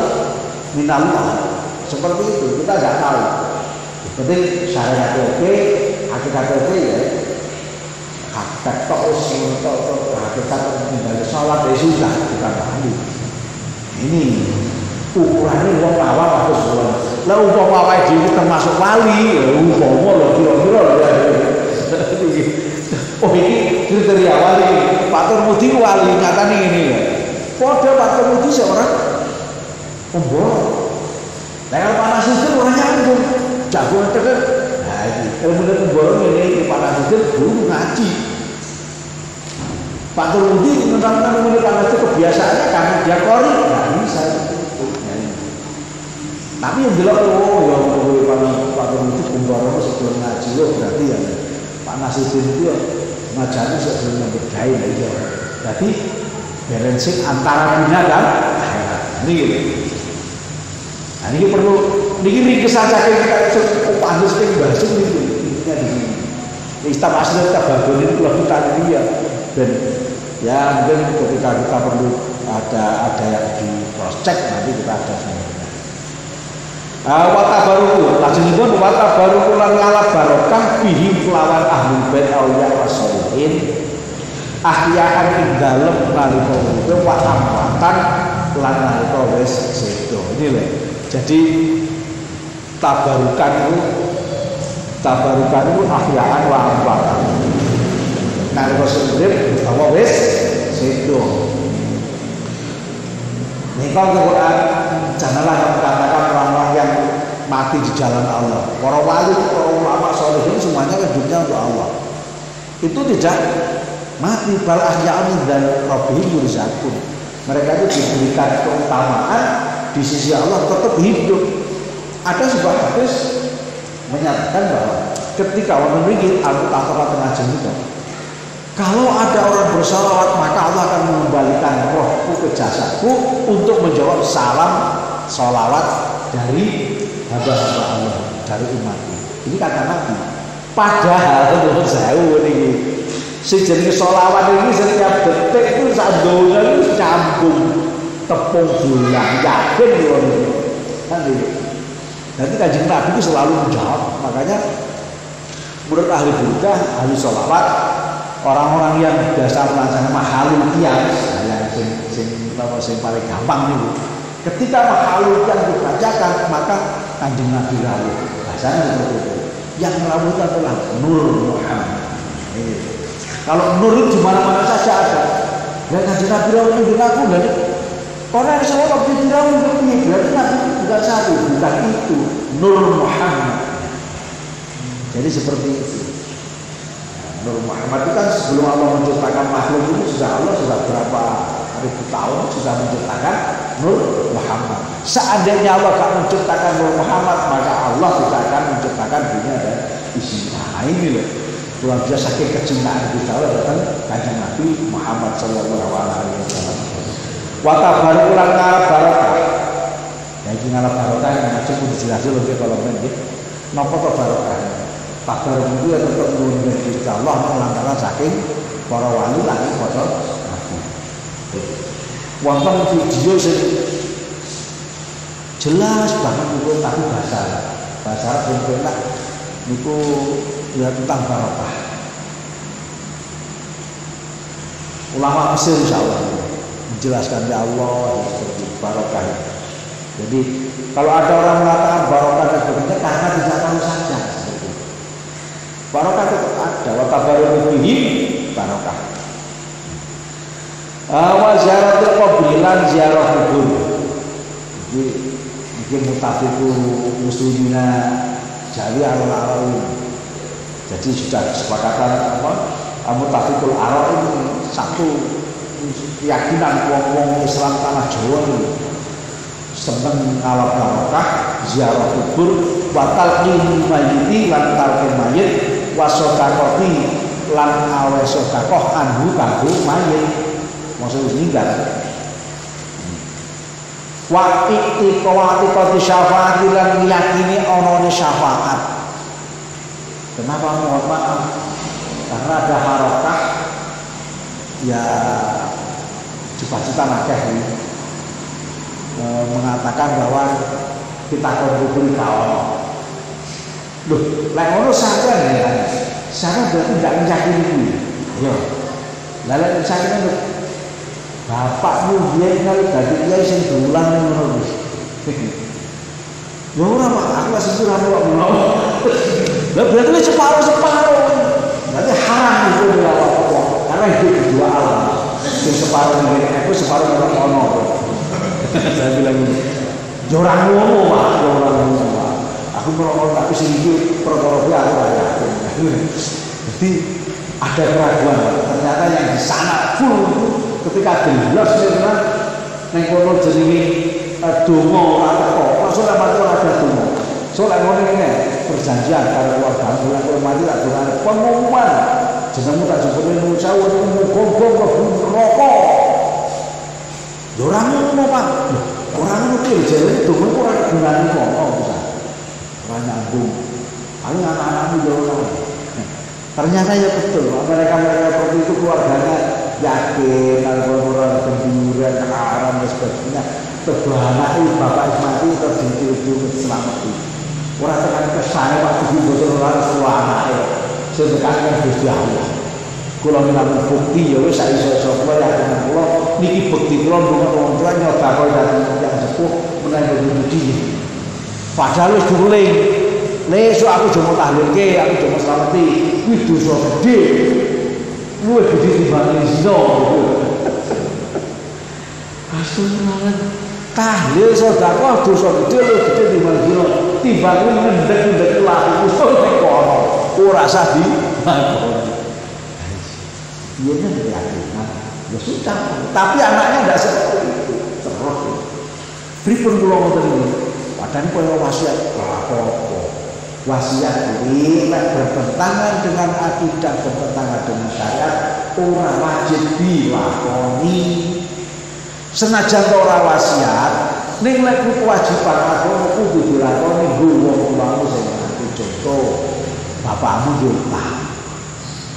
minallah. Seperti itu kita nggak tahu. Penting syariat oke, hakikat oke ya. Hakikat hakikat tinggal sholat ya sudah kita pahami. Ini ukurannya wong awam atau sholat. Lah umpama wae dhewe termasuk wali, umpama lho kira-kira oh ini kriteria wali. Pak Turmudi wali nyatane ngene lho. Padha Pak Turmudi seorang pemborong. Nah kalau panas itu orang nyambung, jago terus. Nah ini kalau benar pemborong ini panas itu dulu ngaji. Pak Turudi menerangkan mulai panas itu kebiasaannya karena dia kori, nggak bisa. Tapi yang jelas ya Pak Turudi pemborong sebelum ngaji loh berarti ya panas itu ngajarnya sebelum berjaya ya. Jadi balancing antara dunia dan akhirat. Ini gitu. Nah, ini perlu ringkesan saja kita cukup pantas ini bahas ini intinya di sini. Islam asli kita bangun ini kalau kita dia dan ya mungkin ketika kita perlu ada yang di cross check nanti kita ada semuanya. Wata baru lajengipun wata baru lan ngalap barokah bihi lawan ahlul bait auliya wasolihin ahyaan ing dalem nalika urip wa amwatan lan nalika wis sedo. Ini lho. Jadi tabarukan itu ahyaan wa amwatan. Nalika urip utawa wis sedo. Nika Quran janganlah kamu katakan orang-orang yang mati di jalan Allah. Para wali, para ulama sholihin semuanya hidupnya untuk Allah. Itu tidak mati bal ahya'un dan rabbihim yurzaqun. Mereka itu diberikan keutamaan di sisi Allah tetap hidup. Ada sebuah hadis menyatakan bahwa ketika orang memiliki al-tahara tengah jenazah, kalau ada orang bersalawat maka Allah akan mengembalikan rohku ke jasadku untuk menjawab salam salawat dari hamba-hamba Allah, dari umatnya. Ini kata Nabi. Padahal menurut saya ini si jenis salawat ini setiap detik itu sandonya itu campung tepung bulan yakin kan gitu. Nanti Kanjeng Nabi itu selalu menjawab. Makanya menurut ahli burdah, ahli salawat, orang-orang yang biasa melaksanakan mahalul qiyam, yang sing paling gampang nih. Ketika mahalul qiyam dibacakan, maka Kanjeng Nabi rawuh. Bahasanya seperti itu. Yang rawuh itu adalah Nur Muhammad. Kalau nur itu di mana-mana saja ada. Dan Kanjeng Nabi rawuh itu aku dari orang yang saya waktu itu rawuh begini, berarti Nabi bukan satu, bukan itu Nur Muhammad. Jadi seperti itu. Nur Muhammad itu kan sebelum Allah menciptakan makhluk ini Allah sudah berapa ribu tahun sudah menciptakan Nur Muhammad. Seandainya Allah tak menciptakan Nur Muhammad, maka Allah tidak akan menciptakan dunia dan isinya. Nah ini loh, luar biasa saking kecintaan kita tentang Kanjeng Nabi Muhammad Sallallahu Alaihi Wasallam. Watabaru ulang ngarap barokah. Ya ini ngarap barokah yang macam itu dijelasin lebih kalau nanti. Napa to barokah? Tabaruk itu ya tetap menurut kita Allah melantaran saking para wali lagi foto Nabi. Wonten video sing jelas banget itu tapi bahasa yang enak niku ya tentang barokah. Ulama Mesir insyaallah menjelaskan ya Allah seperti barokah. Jadi kalau ada orang mengatakan barokah dan sebagainya karena tidak tahu saja. Barokah tetap ada. Wa tabaruk bihi barokah. Wa ziaratul qabri lan ziarah kubur. Jadi mungkin mutafiqu muslimina jali al-arawi. Jadi sudah kesepakatan apa? Mutafiqul arawi ini satu keyakinan wong-wong Islam tanah Jawa ini seneng ngalap barokah, ziarah kubur, wa talqin mayyiti lan talqin mayit, wa sedekati lan awe sedekah anhu kanggo mayit. Maksud meninggal. Wa iqtiqati syafaat lan meyakini ana syafaat. Kenapa mohon maaf? Karena ada harakah ya cita-cita nakeh mengatakan bahwa kita kontribusi kawan. Loh, lek ngono sampean ya. Saya berarti tidak meyakini itu. Yo. Lalu saya kan bapakmu dia kali dadi kiai sing dolan ngono. Lho ora Pak, aku wis surane kok ngono. Lah berarti separuh-separuh. Berarti haram itu dilawat Allah. Karena hidup dua alam. Sing separuh ngene aku separuh ngene ono. Saya bilang ini. Jorang ngono Pak, jorang ngono Pak. Aku merokok tapi sing iki perkara aku ora yakin. Jadi ada keraguan. Ternyata yang di sana full ketika jelas karena neng kono jenenge donga ora teko. Maksud mati ora ada donga. Soale ngono iki perjanjian karo keluarga bulan kowe mati tak durane pengumuman. Jenengmu tak jebule nusa muga-muga mlebu neraka. Ora ngono Pak. Ora ngono ki jenenge donga ora gunane kono bisa. Ora nyambung. Paling anak-anakmu yo ora. Ternyata ya betul, mereka seperti itu keluarganya yakin kalau orang gembira, haram dan sebagainya. Terbahana bapak mati terjadi selamat itu. Orang tekan kesana waktu di botol orang tua anaknya, sedekatnya Gusti Allah. Kalau mengambil bukti ya wes saya iso yakin kalau niki bukti kalau dengan orang tua nyoba kalau datang yang sepuh menaik bukti. Padahal wis diuling. Lesuk aku cuma tahlilke, aku cuma selamati. Kuwi dosa gede. Luwih gede timbang zina. Astagfirullah. Tahlil sedekah dosa gede luwih gede timbang zina. Timbang kuwi ngendhek-ngendhek laku usul ning kono. Ora usah dilakoni. Dia kan keyakinan. Ya sudah. Tapi anaknya tidak seperti itu. Terus. Pripun kula ngoten iki? Padahal koyo wasiat apa-apa. Wasiat ini bertentangan dengan akidah, bertentangan dengan syariat, orang wajib dilakoni. Senajan orang wasiat, ning lek kewajiban agama kudu dilakoni nggo wong sing mati. Contoh, bapakmu diutang.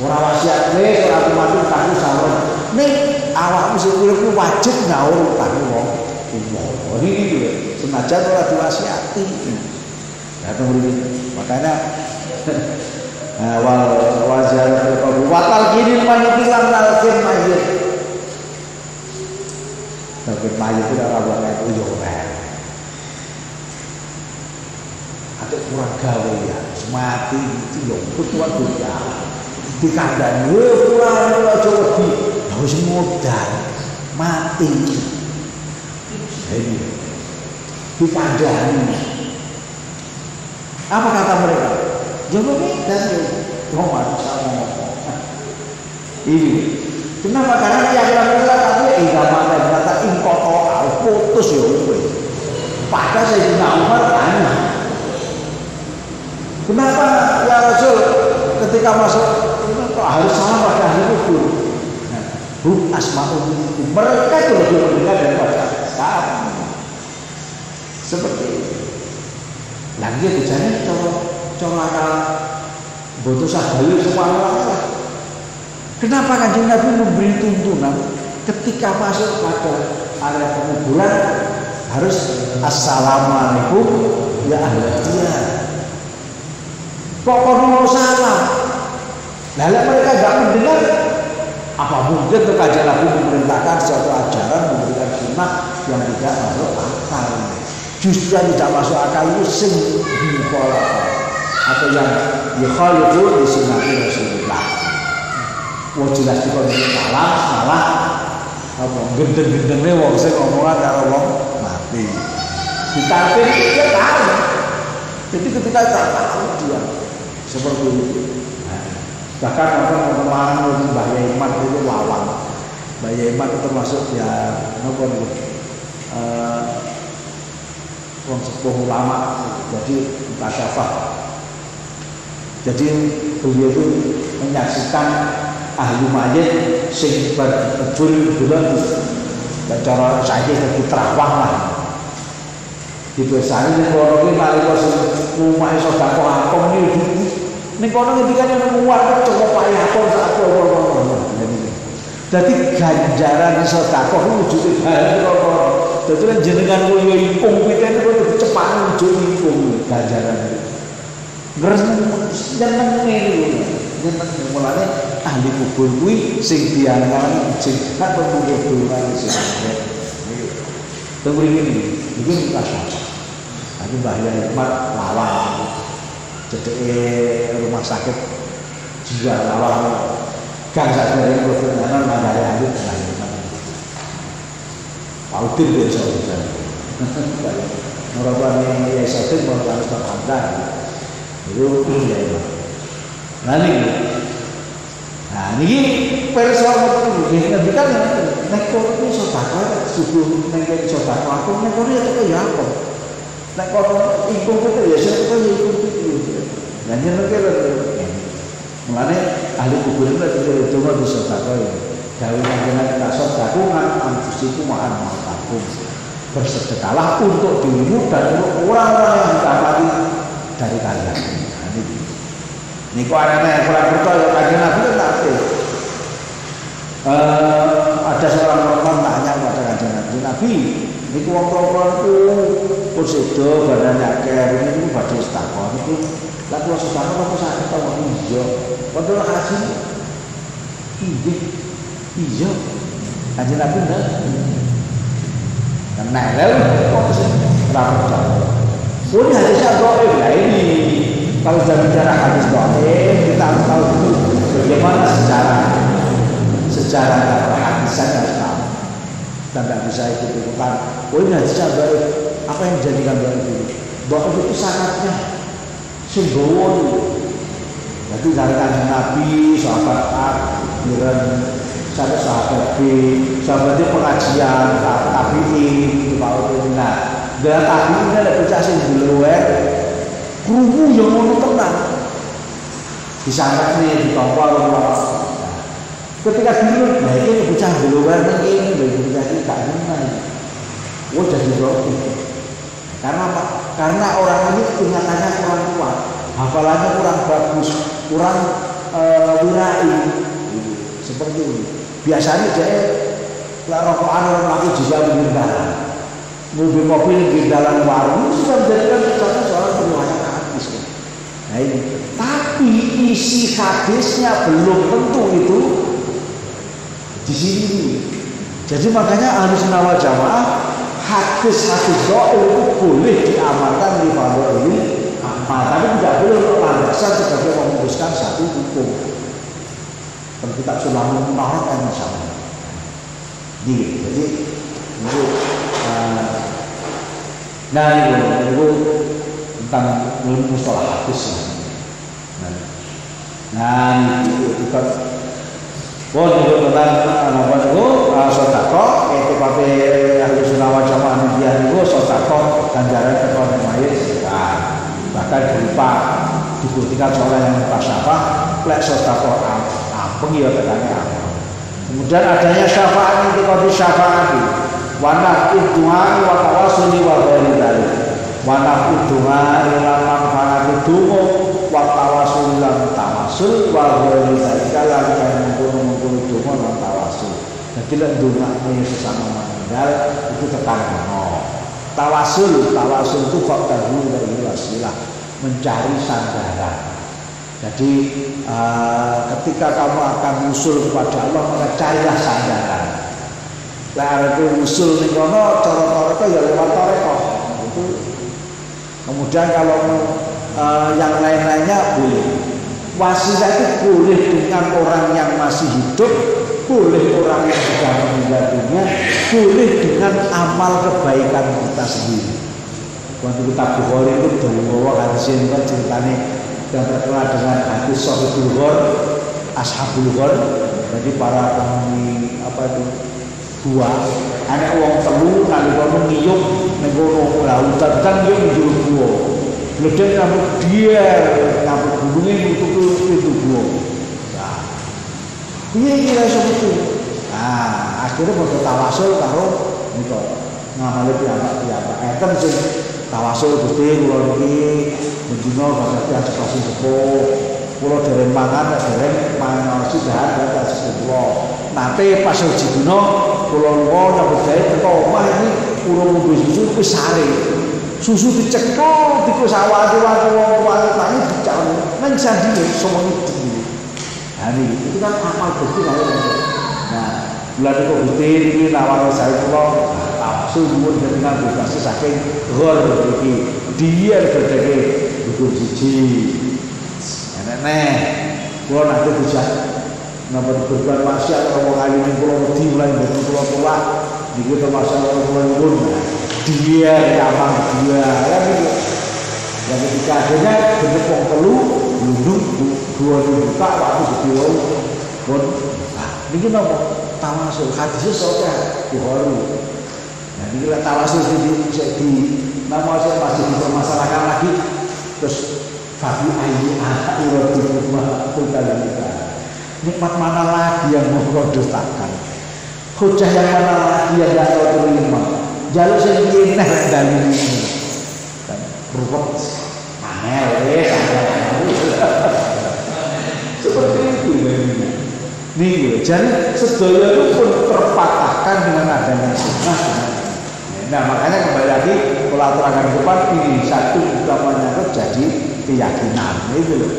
Ora wasiat wis ora mati utangmu sawer. Ning awakmu sing urip wajib nyaur utang wong tuwa. Iki senajan ora diwasiati. Makanya wajar watal kini mayit hilang talqin mayit. Talqin mayit itu adalah bukan itu orang. Ada kurang gawe ya, mati itu yang ketua dunia. Dikandani, pulang aja wedi, harus modal mati. Ini dikandani. Apa kata mereka? Jangan dan Muhammad sama ini. Kenapa? Karena yang mereka tapi enggak mata ingkoto putus ya. Padahal Sayyidina Umar tanya, kenapa ya Rasul ketika masuk harus salam pada ahli kubur? Asma'ul mereka itu lebih mendengar daripada sahabat. Seperti itu. Lagi bicaranya cara akal bodoh sahayu semua orang. Kenapa Kanjeng Nabi memberi tuntunan ketika masuk pada area penguburan harus assalamualaikum ya ahli diyar. Pokoknya salam. Lalu mereka tidak mendengar. Apa mungkin Kanjeng Nabi memerintahkan suatu ajaran memberikan sunnah yang tidak masuk akal? Justru yang tidak masuk akal itu sing dipolak atau yang dikhalifu di sunnati Rasulullah. Wah jelas dikon salam malah apa gendeng-gendenge wong sing omongan karo wong mati. Ditakdir dia tahu. Jadi ketika tahu dia seperti itu. Bahkan orang orang Mbah Iman itu wawang. Mbah Iman itu termasuk ya apa nih? Wong sepuh ulama, jadi mutasyafah. Jadi beliau itu menyaksikan ahli mayit sing bulan cara saya jadi terawang lah. Di besar ini kalau ini nalika sing rumah sedekah akom iki ning kono ngendikane muat coba payah akom sak apa. Jadi ganjaran sedekah wujude bae kok. Dadi nek jenengan koyo ingkung piten kok cepat wujud ingkung ganjaran. Jeneng ngene jeneng mulane ahli kubur kuwi sing dianggap sing gak perlu dolan sing. Tunggu ini kasar. Tapi bahaya Hikmat lawan. Cedeke rumah sakit jiwa lawan. Gang sadare profesional mandare ahli tenan. Pautin desa orang tuanya ya Saudin mau harus berpandang itu ya. Nah ini persoalan itu ngendikan nek kono iki sedekah subuh nek sedekah aku nek kono ya apa nek kono iku ya sedekah ya iku lah jenenge mulane ahli kubur itu dikira donga bisa sedekah ya gawe panjenengan tak sedekah anfusiku ma'an ma'akum bersedekahlah untuk dirimu dan untuk orang-orang yang didapati dari kalian. Ini kok aneh kurang percaya kanjeng Nabi itu nanti ada seorang perempuan tanya kepada kanjeng Nabi, ini wong perempuan itu kursido badannya kayak ini badhe sedekah niku lha kula sedekah apa sakit ta wong iya padahal haji iya kanjeng Nabi ndak karena kok ramah. Ini hadisnya dhaif. Nah ini kalau sudah bicara hadis dhaif, kita harus tahu dulu bagaimana secara hadisan harus tahu. Kita tidak bisa ikut-ikutan. Ini hadisnya dhaif. Apa yang menjadikan dhaif itu? Dhaif itu sangatnya sungguh. Jadi dari kanjeng Nabi, sahabat A, sampai sahabat B, sahabatnya pengajian, tabi'in, Pak Utina. Dan tabi'in ada bocah sing diluwer, krungu yang ngono tenan. Disangkane ditompo Allah. Ketika dulu, nah ini bocah diluwer ini dari bocah iki gak menang. Wah jadi roti. Karena apa? Karena orang ini ingatannya kurang kuat, hafalannya kurang bagus, kurang wirai. Seperti ini. Biasanya dia rokokan orang laki juga meninggal, mobil meninggalan warung itu sudah menjadikan seorang periwayat hadis. Nah ini, tapi isi hadisnya belum tentu itu di sini. Jadi makanya Ahlussunnah wal Jamaah hadis dhaif itu boleh diamalkan di fardhu ini, tapi tidak boleh untuk landasan sebagai memutuskan satu hukum. Kalau kita sudah menolak kan masalah. Jadi itu itu tentang ilmu mustalah hadis. Nah itu kan tentang apa itu sedekah itu pakai Ahlussunnah wal Jamaah dia itu sedekah ganjaran kepada mayit bahkan berupa dibuktikan seorang yang bersyafa'ah lek sedekah pengiya katanya apa. Kemudian adanya syafaat itu kalau syafaati wanaf udungan wa tawasuli wa ghairi dzalik wanaf udungan ila manfaat dungo wa tawasul lan tawasul wa ghairi dzalik lan kaya mengkono dungo lan tawasul. Jadi lek ndongakne sesama meninggal itu tekan tawasul itu faktor dari wasilah mencari sandaran. Jadi ketika kamu akan usul kepada Allah maka carilah sandaran. Lah itu usul ning kono cara-cara ya lewat tarekat. Itu. Kemudian kalau yang lain-lainnya boleh. Wasilah itu boleh dengan orang yang masih hidup, boleh orang yang sudah meninggal dunia, boleh dengan amal kebaikan kita sendiri. Waktu kita Bukhari itu dari bawah hadis ini kan ceritanya yang terkenal dengan hadis Sahihul Ghor, Ashabul Ghor. Jadi para penghuni apa itu gua, anak uang telu nalika ngiyup ning kono lautan kan yo njur gua. Gledek nambut dia nambut gununge nutup itu gua. Nah, piye kira itu? Nah, akhirnya padha tawasul karo nika ngamale piyambak-piyambak. Enten sing tawasul Gusti kula niki menjino bahasa yang sepasi sepuh pulau dereng mangan dereng mangan sudah ada sepuh nanti pas uji dino pulau lungo nyambut gawe teko omah ini urung ngombe susu wis sare susu dicekel diku sawah-sawah wong-wong dicam nang sandine semono iki. Nah itu kan amal Gusti karo. Nah bulan itu Gusti iki nawar saya kula suwun dengan bebas saking ghor iki dia berbagai hukum siji enek kula nanti bisa napa berbuat maksiat kalau wong alim kula wedi mulai dari kula tua niki termasuk kula nyuwun dia amal dia kan gitu. Yang ketika akhirnya bentuk wong telu lundung dua dibuka waktu gede pun ini nopo tawasul hadisnya soalnya Bukhari. Nah ini lah tawasul di nama saya masih dipermasalahkan lagi terus Fabi ayu akhirati rumah kita. Nikmat mana lagi yang mau kau dustakan? Hujah yang mana lagi yang tidak kau terima? Jalur sendiri dalil ini. Dan berubah angel, seperti itu nih. Jadi sedaya itu pun terpatahkan dengan adanya sunnah. Nah makanya kembali lagi kalau terangkan depan ini satu utamanya jadi keyakinan itu loh.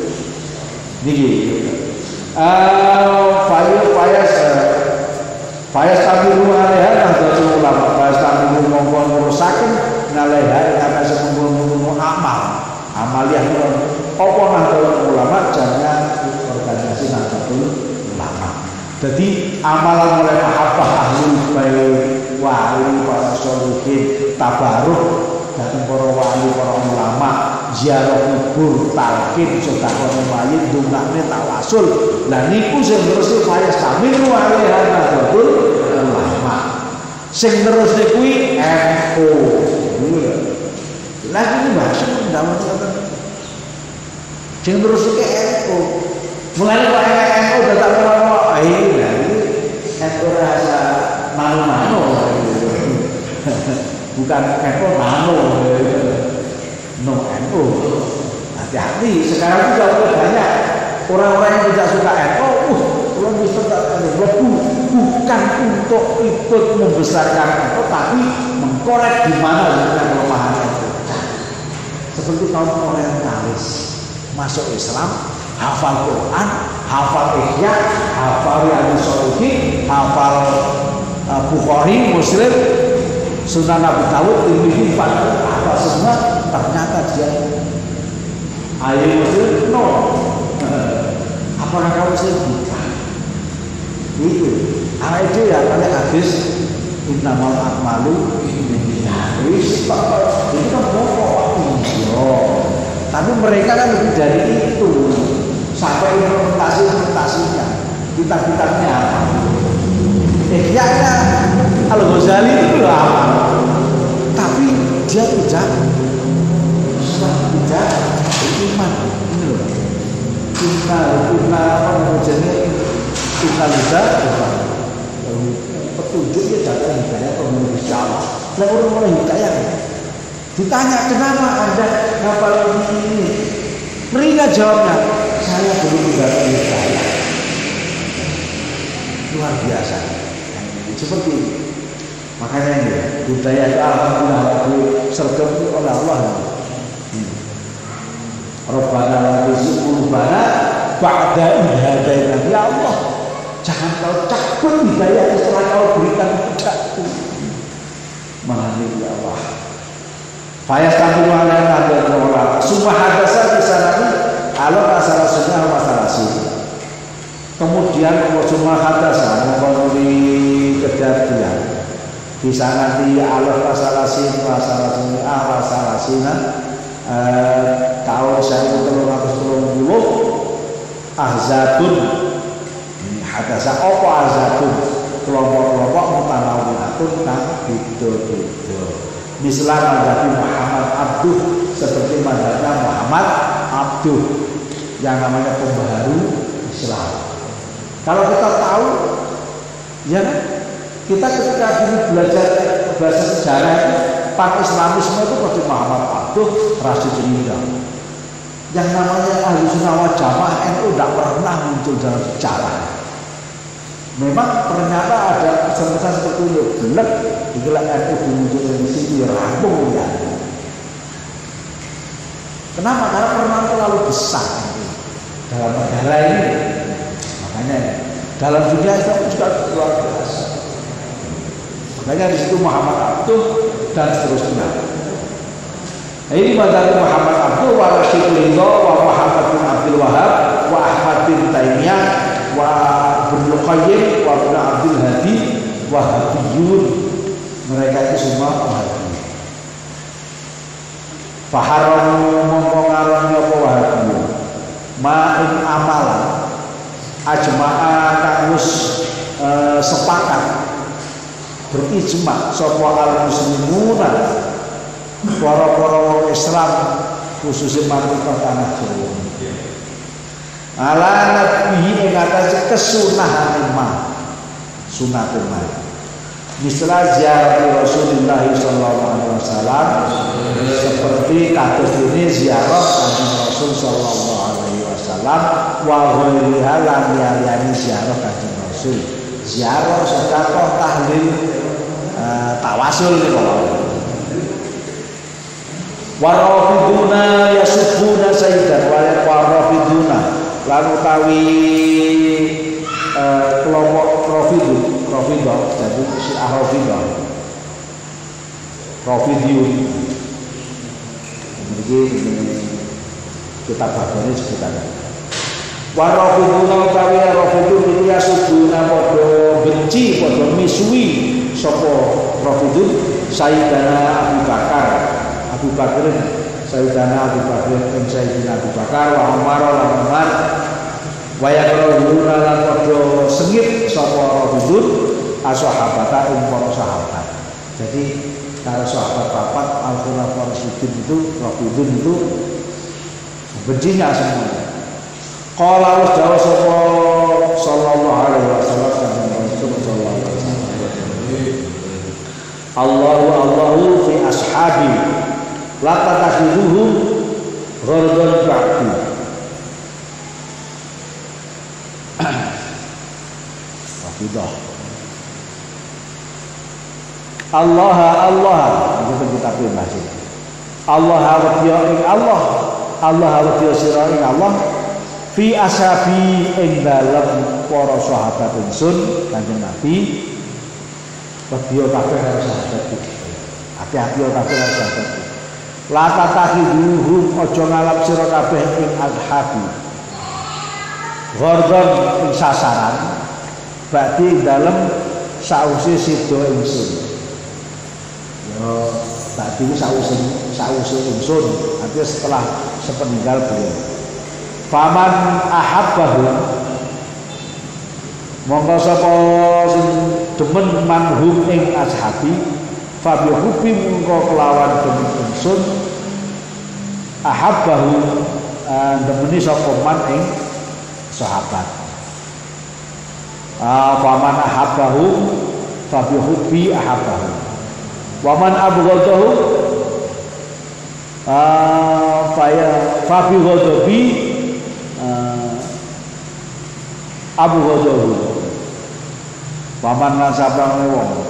Fayas tabiru alaiha nahdlatul ulama. Fayas tabiru mongkon ngurusaken alaiha karena sembunyi amaliyah apa nahdlatul ulama jangan organisasi nahdlatul ulama. Jadi amalan oleh mahabbah ahli bait wali para sholihin tabaruk datang para wali para ulama ziarah kubur talqin sedekah mayit dongakne tawasul. Lah niku sing terus fayas tabiru alaiha nahdlatul ulama. Sing terus kuwi NU. Lagi ini bahasa dalam sing terus ke NU. Mulai NU datang ke ini NU rasa manu-manu. Bukan NU manu. No NU. Hati-hati sekarang juga banyak orang-orang yang tidak suka NU. Belum bisa bukan untuk ikut membesarkan NU, tapi mengkorek di mana kelemahan NU. Seperti kaum orientalis masuk Islam, hafal Quran, hafal Ihya, hafal Riyadhus Shalihin, hafal Bukhari, Muslim, Sunan Abu Dawud, Tirmidzi, apa semua, ternyata dia ayat Muslim no. Apakah kamu Muslim? Bukan. Itu ayat itu ya pada hadis innamal a'malu binniyat. Itu kan pokok tapi mereka kan lebih dari itu sampai implementasinya kitab-kitabnya apa Ihya'nya Al-Ghazali itu apa tapi dia tidak beriman ini loh kita apa namanya kita lihat petunjuknya datang hidayah penuh Allah lalu orang hidayah ditanya kenapa Anda hafal ini? Mereka jawabnya, saya belum mendapat hidayah. Luar biasa. Seperti ini. Makanya ini budaya itu alhamdulillah sergap oleh Allah. Rabbana la tuzigh qulubana ba'da idh hadaytana. Ya Allah, jangan kau cabut hidayah setelah kau berikan padaku. Maha ya Allah. Fayas tabiru alaiha nahdlatul ulama. Summa hadasa di sana ala asal sunnah masalah sih. Kemudian summa hadasa mengkondisi kejadian. Di sana di ala masalah sih masalah sih tahun 1330 ahzabun hadasa apa ahzabun kelompok-kelompok mutanawwi'atun kang beda-beda. Mislah mazhab Muhammad Abduh seperti mazhabnya Muhammad Abduh yang namanya pembaharu Islam. Kalau kita tahu, ya kita ketika dulu belajar bahasa sejarah itu pan-Islamisme itu seperti Muhammad Abduh, Rasyid Ridha. Yang namanya Ahlussunnah wal Jamaah NU tidak pernah muncul dalam sejarah. Memang ternyata ada pesan-pesan seperti itu belak digelar NU dimunculkan di sini rampung ya. Kenapa? Karena peran terlalu besar dalam negara ini. Makanya dalam dunia Islam juga luar biasa. Makanya di situ Muhammad Abduh dan seterusnya. Nah, ini mazhab Muhammad Abduh wa Rasyid Ridha wa Muhammad bin Abdul Wahab wa Ahmad bin Taimiyah wa Ibnu Qayyim wa Ibnu Abdul Hadi Wahabiyun. Mereka itu semua Wahabi. Faharamu mongko ngaroni apa Wahabi ma'in amalan ajma'a kang wis sepakat berijma sapa al-muslimuna para wong Islam khususnya manungsa tanah Jawa ala nabi ing atase kesunahan ma sunatun ma misal ziarah Rasulullah sallallahu alaihi wasallam seperti kados ini ziarah Kanjeng Rasul sallallahu alaihi wasallam wa ghairiha lan liyane ziarah Kanjeng Rasul ziarah sedekah tahlil tawasul niku warafiduna yasubuna sayyidan warafiduna lan utawi kelompok Rafidah jadi si Rafidah Rafidiyun ini kita bagiannya sekitar warafiduna utawi Rafidun itu yasubuna padha benci padha misui sapa Rafidun Sayyidana Abu Bakar Sayyidana Abu Bakar dan Sayyidina Abu Bakar wa Umar lan Umar wa yakrahuna lan padha sengit sapa Rafidun ashabata ing para sahabat. Jadi kalau sahabat papat al-khulafaur rasyidin itu Rafidun itu bencinya semuanya. Qala wa dawa sapa sallallahu alaihi wasallam sallallahu alaihi wasallam Allahu fi ashabi la tatakhiduhum gharadan ba'di Rafidah Allah itu kita bahas Allah wa sira ing Allah fi ashabi ing dalem para sahabat ingsun Kanjeng Nabi Dia kabeh karo sahabat iki. Hati-hati kabeh karo sahabat iki. La tatakhiduhum aja ngalap sira kabeh ing ashabi. Gordon ing sasaran. Bakti dalem sause sida ingsun. Yo bakti iki sause ingsun. Artinya setelah sepeninggal beliau. Faman ahabbahu mongko sapa sing demen manhum ing ashabi fa bi hubbi mongko kelawan demen ingsun ahabbahu demeni sapa man ing sahabat faman ahabbahu fa bi hubbi ahabbahu wa man abghadahu fa bi ghadabi Abu Ghadab paman lan sabang wong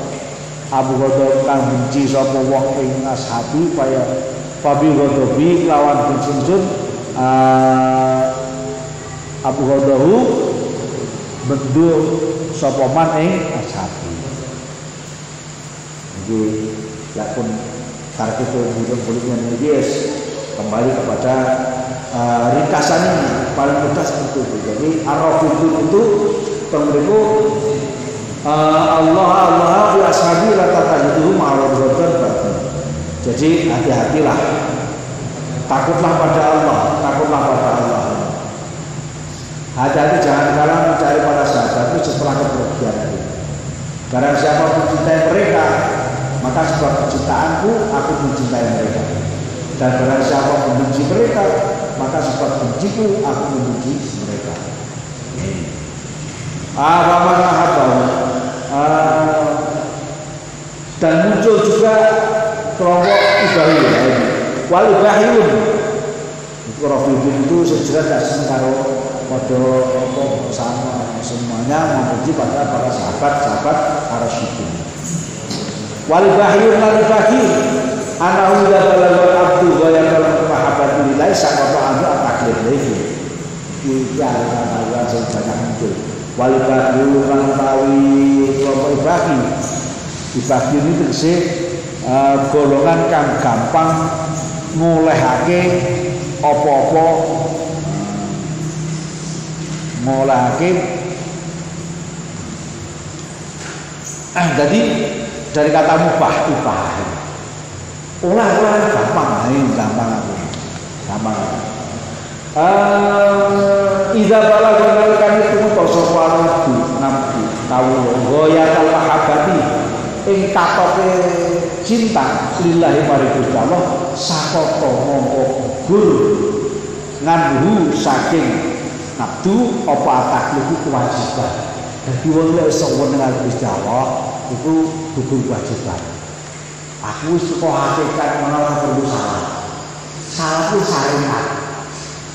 Abu Ghadab kang benci sapa wong ing ashabi kaya Fabi Ghadabi lawan benci Abu Ghadab bendu sapa man ing ashabi iki lakon target kulitnya Nabies kembali kepada ringkasannya paling mudah seperti itu. Jadi ar-rafidun itu pemberiku Allah fi ashabi la tatajiduhu ma'rudatan batin. Jadi hati-hatilah, takutlah pada Allah, hati-hati jangan kalah mencari para sahabat itu setelah kepergian itu. Barang siapa mencintai mereka, maka sebab kecintaanku aku mencintai mereka. Dan barang siapa membenci mereka, maka sebab benciku aku membenci mereka. Dan muncul juga kelompok ibahiyun. Wal ibahiyun itu Rafidun itu sejelas tidak sengaruh pada sama semuanya membenci pada para sahabat Ar-Rasyidin. Wal ibahiyun anahu la balagha abdu wa yaqulu mahabbatu lillahi saqata anhu at-taklif lagi. Iki ana sing banyak muncul. Wal ibadu kan tawi kelompok ibadi ini tegese golongan kang gampang ngolehake apa-apa jadi dari kata mubah ibah Ulah gampang, gampang aku. Gampang. Iza balaghal kami tumeka sapa nabi kawula ghayatul mahabbati ing katoke cinta lillahi maring Gusti Allah sakata mongko gugur nganduhu saking nabdu apa takliku kewajiban. Dadi wong nek iso nang Gusti Allah iku gugur kewajiban. Aku wis kok hakikat menawa perlu salah. Salah ku syariat.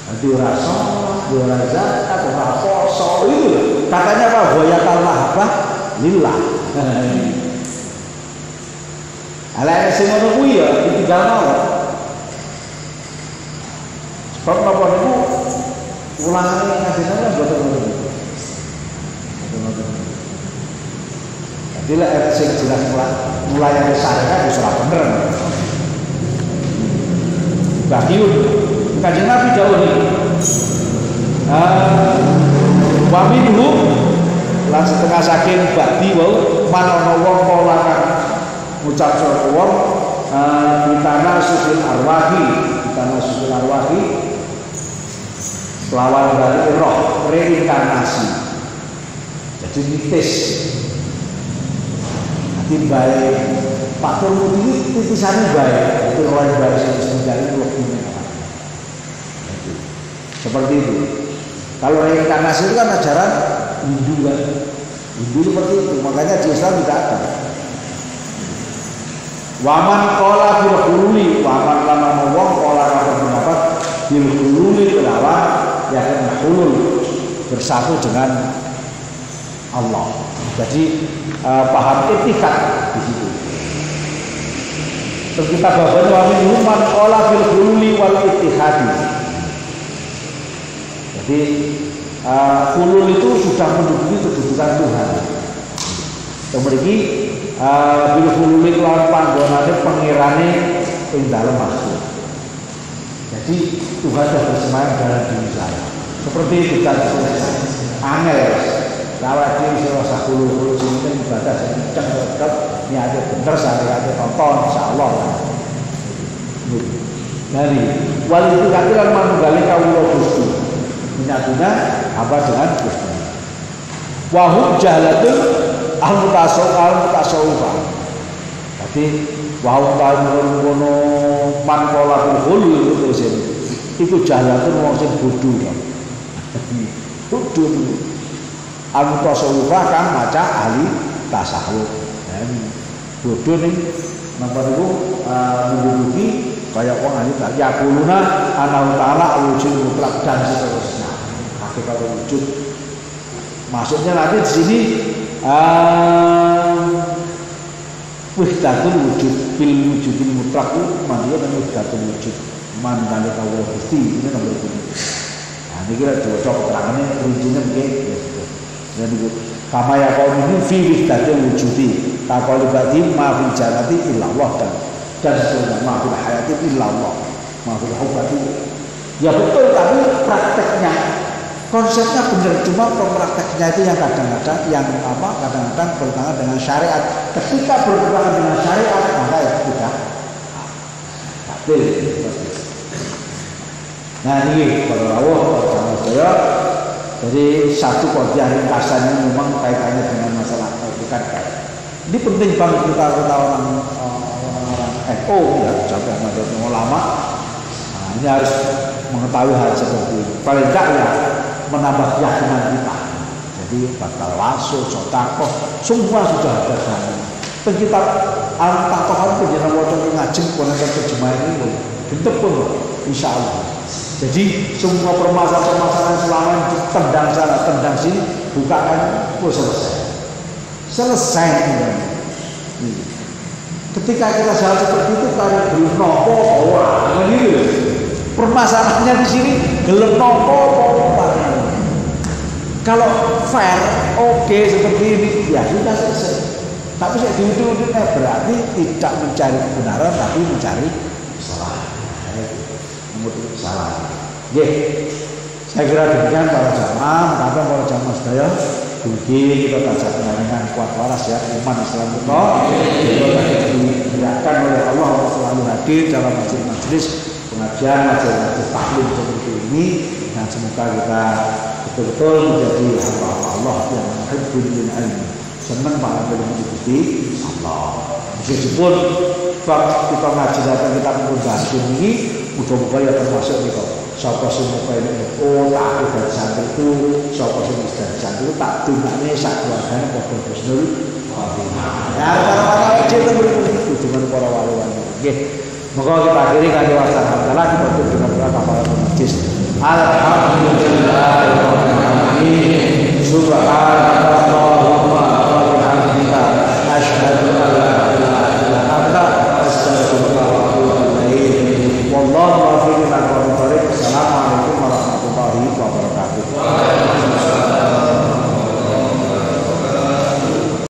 Nanti ora sholat, ora zakat, ora poso itu katanya apa? Ghayatul mahabbah lillah. Ala sing ngono kuwi ya ditinggal mawon. Sebab napa niku ulangane ngajene boten ngono. Jadi lah sing jelas mulai yang syariat wis ora bener. Bagiun Kanjeng Nabi dawuh iki. Wa minhum lan setengah saking badi wau manana wong kala kang ngucap sapa wong ditana susul arwahi lawan dari roh reinkarnasi. Jadi mitis. Nanti baik Pak Turun ini titisannya baik. Itu roh yang baik yang mencari lebih. Seperti itu. Kalau reinkarnasi itu kan ajaran Hindu kan. Hindu seperti itu. Makanya di Islam tidak ada. Waman kola bil hululi, waman lama wong kola kata pendapat bil hululi lawan yang hulul bersatu dengan Allah. Jadi paham etikat di situ. Terus kita baca wamin man kola bil hululi wal ittihadi. Jadi hulul itu sudah menduduki kedudukan Tuhan. Memiliki bil hululi lawan panggonane pengirane ing dalem makhluk. Jadi Tuhan sudah bersemayam dalam diri saya. Seperti itu kan angel. Kalau dia bisa rasa hulu sini kan ibadah sekencang tetap niatnya bener sehari-hari tonton insyaallah. Dari wali itu katiran manunggali kawula Gusti. Menyatunya apa dengan Gusti. Wahum jahlatul al-mutasawwifah. Jadi wahum ta'ala man qala bil hulul itu jahlatul wong sing bodho. Bodho al-mutasawwifah kan maca ahli tasawuf. Bodho ning napa niku menduduki kaya wong ahli tasawuf yaquluna ana ta'ala wujud mutlak dan seterusnya. Hakikat wujud. Maksudnya nanti di sini wahdatul wujud bil wujudil mutlak mandiya kan wahdatul wujud man kali kawula Gusti ini nomor 7. Nah niki kira diwaca keterangane rincine nggih ya. Jadi kama ya kaum ini fi wahdatul wujudi taqali badi ma fil jannati illa Allah dan seterusnya ma fil hayati illa Allah ma fil hubati. Ya betul tapi prakteknya konsepnya benar, cuma prakteknya itu yang kadang-kadang kadang-kadang bertentangan dengan syariat. Ketika bertentangan dengan syariat maka itu tidak batil. Nah ini kalau rawuh kalau saya jadi satu qadhiyah ringkasannya memang kaitannya dengan masalah etikat. Ini penting banget kita orang NU ya sampai ulama. Nah, ini harus mengetahui hal seperti ini. Paling tidak ya menambah keyakinan kita. Jadi bakal waso, sotakoh, semua sudah ada sana. Kita al-taqohan penjelasan wajah ngajeng konekan terjemahan ini bentuk pun insya Allah. Jadi semua permasalahan selama ini tendang sana, tendang sini, bukakan, selesai. Ketika kita jalan seperti itu, kali belum nopo, begitu. Permasalahannya di sini gelem nopo. Kalau fair, oke seperti ini, ya sudah selesai. Tapi saya diuji-ujinya berarti tidak mencari kebenaran, tapi mencari kesalahan. Salah. Oke, saya kira demikian para jamaah, maka para jamaah sedaya, mungkin kita baca pengaringan kuat waras ya, iman Islam kita, digerakkan oleh Allah selalu hadir. hadir dalam majelis pengajian, majelis taklim seperti ini, dan semoga kita betul-betul menjadi hamba Allah yang muhibbul lil ilmi, senang banget dengan Gusti Allah. Meskipun kita ngaji datang kita membahas ini, mudah-mudahan ya termasuk kita. Siapa sih mau pengen tak ada santri itu, siapa sih bisa santri itu tak tunaknya sak keluarganya pada Husnul Khotimah. Ya para-para kecil itu begitu dengan para wali-wali. Oke, moga kita akhiri kali wasan hamdalah kita tutup dengan doa kafaratul majlis. Alhamdulillah, subhanallah.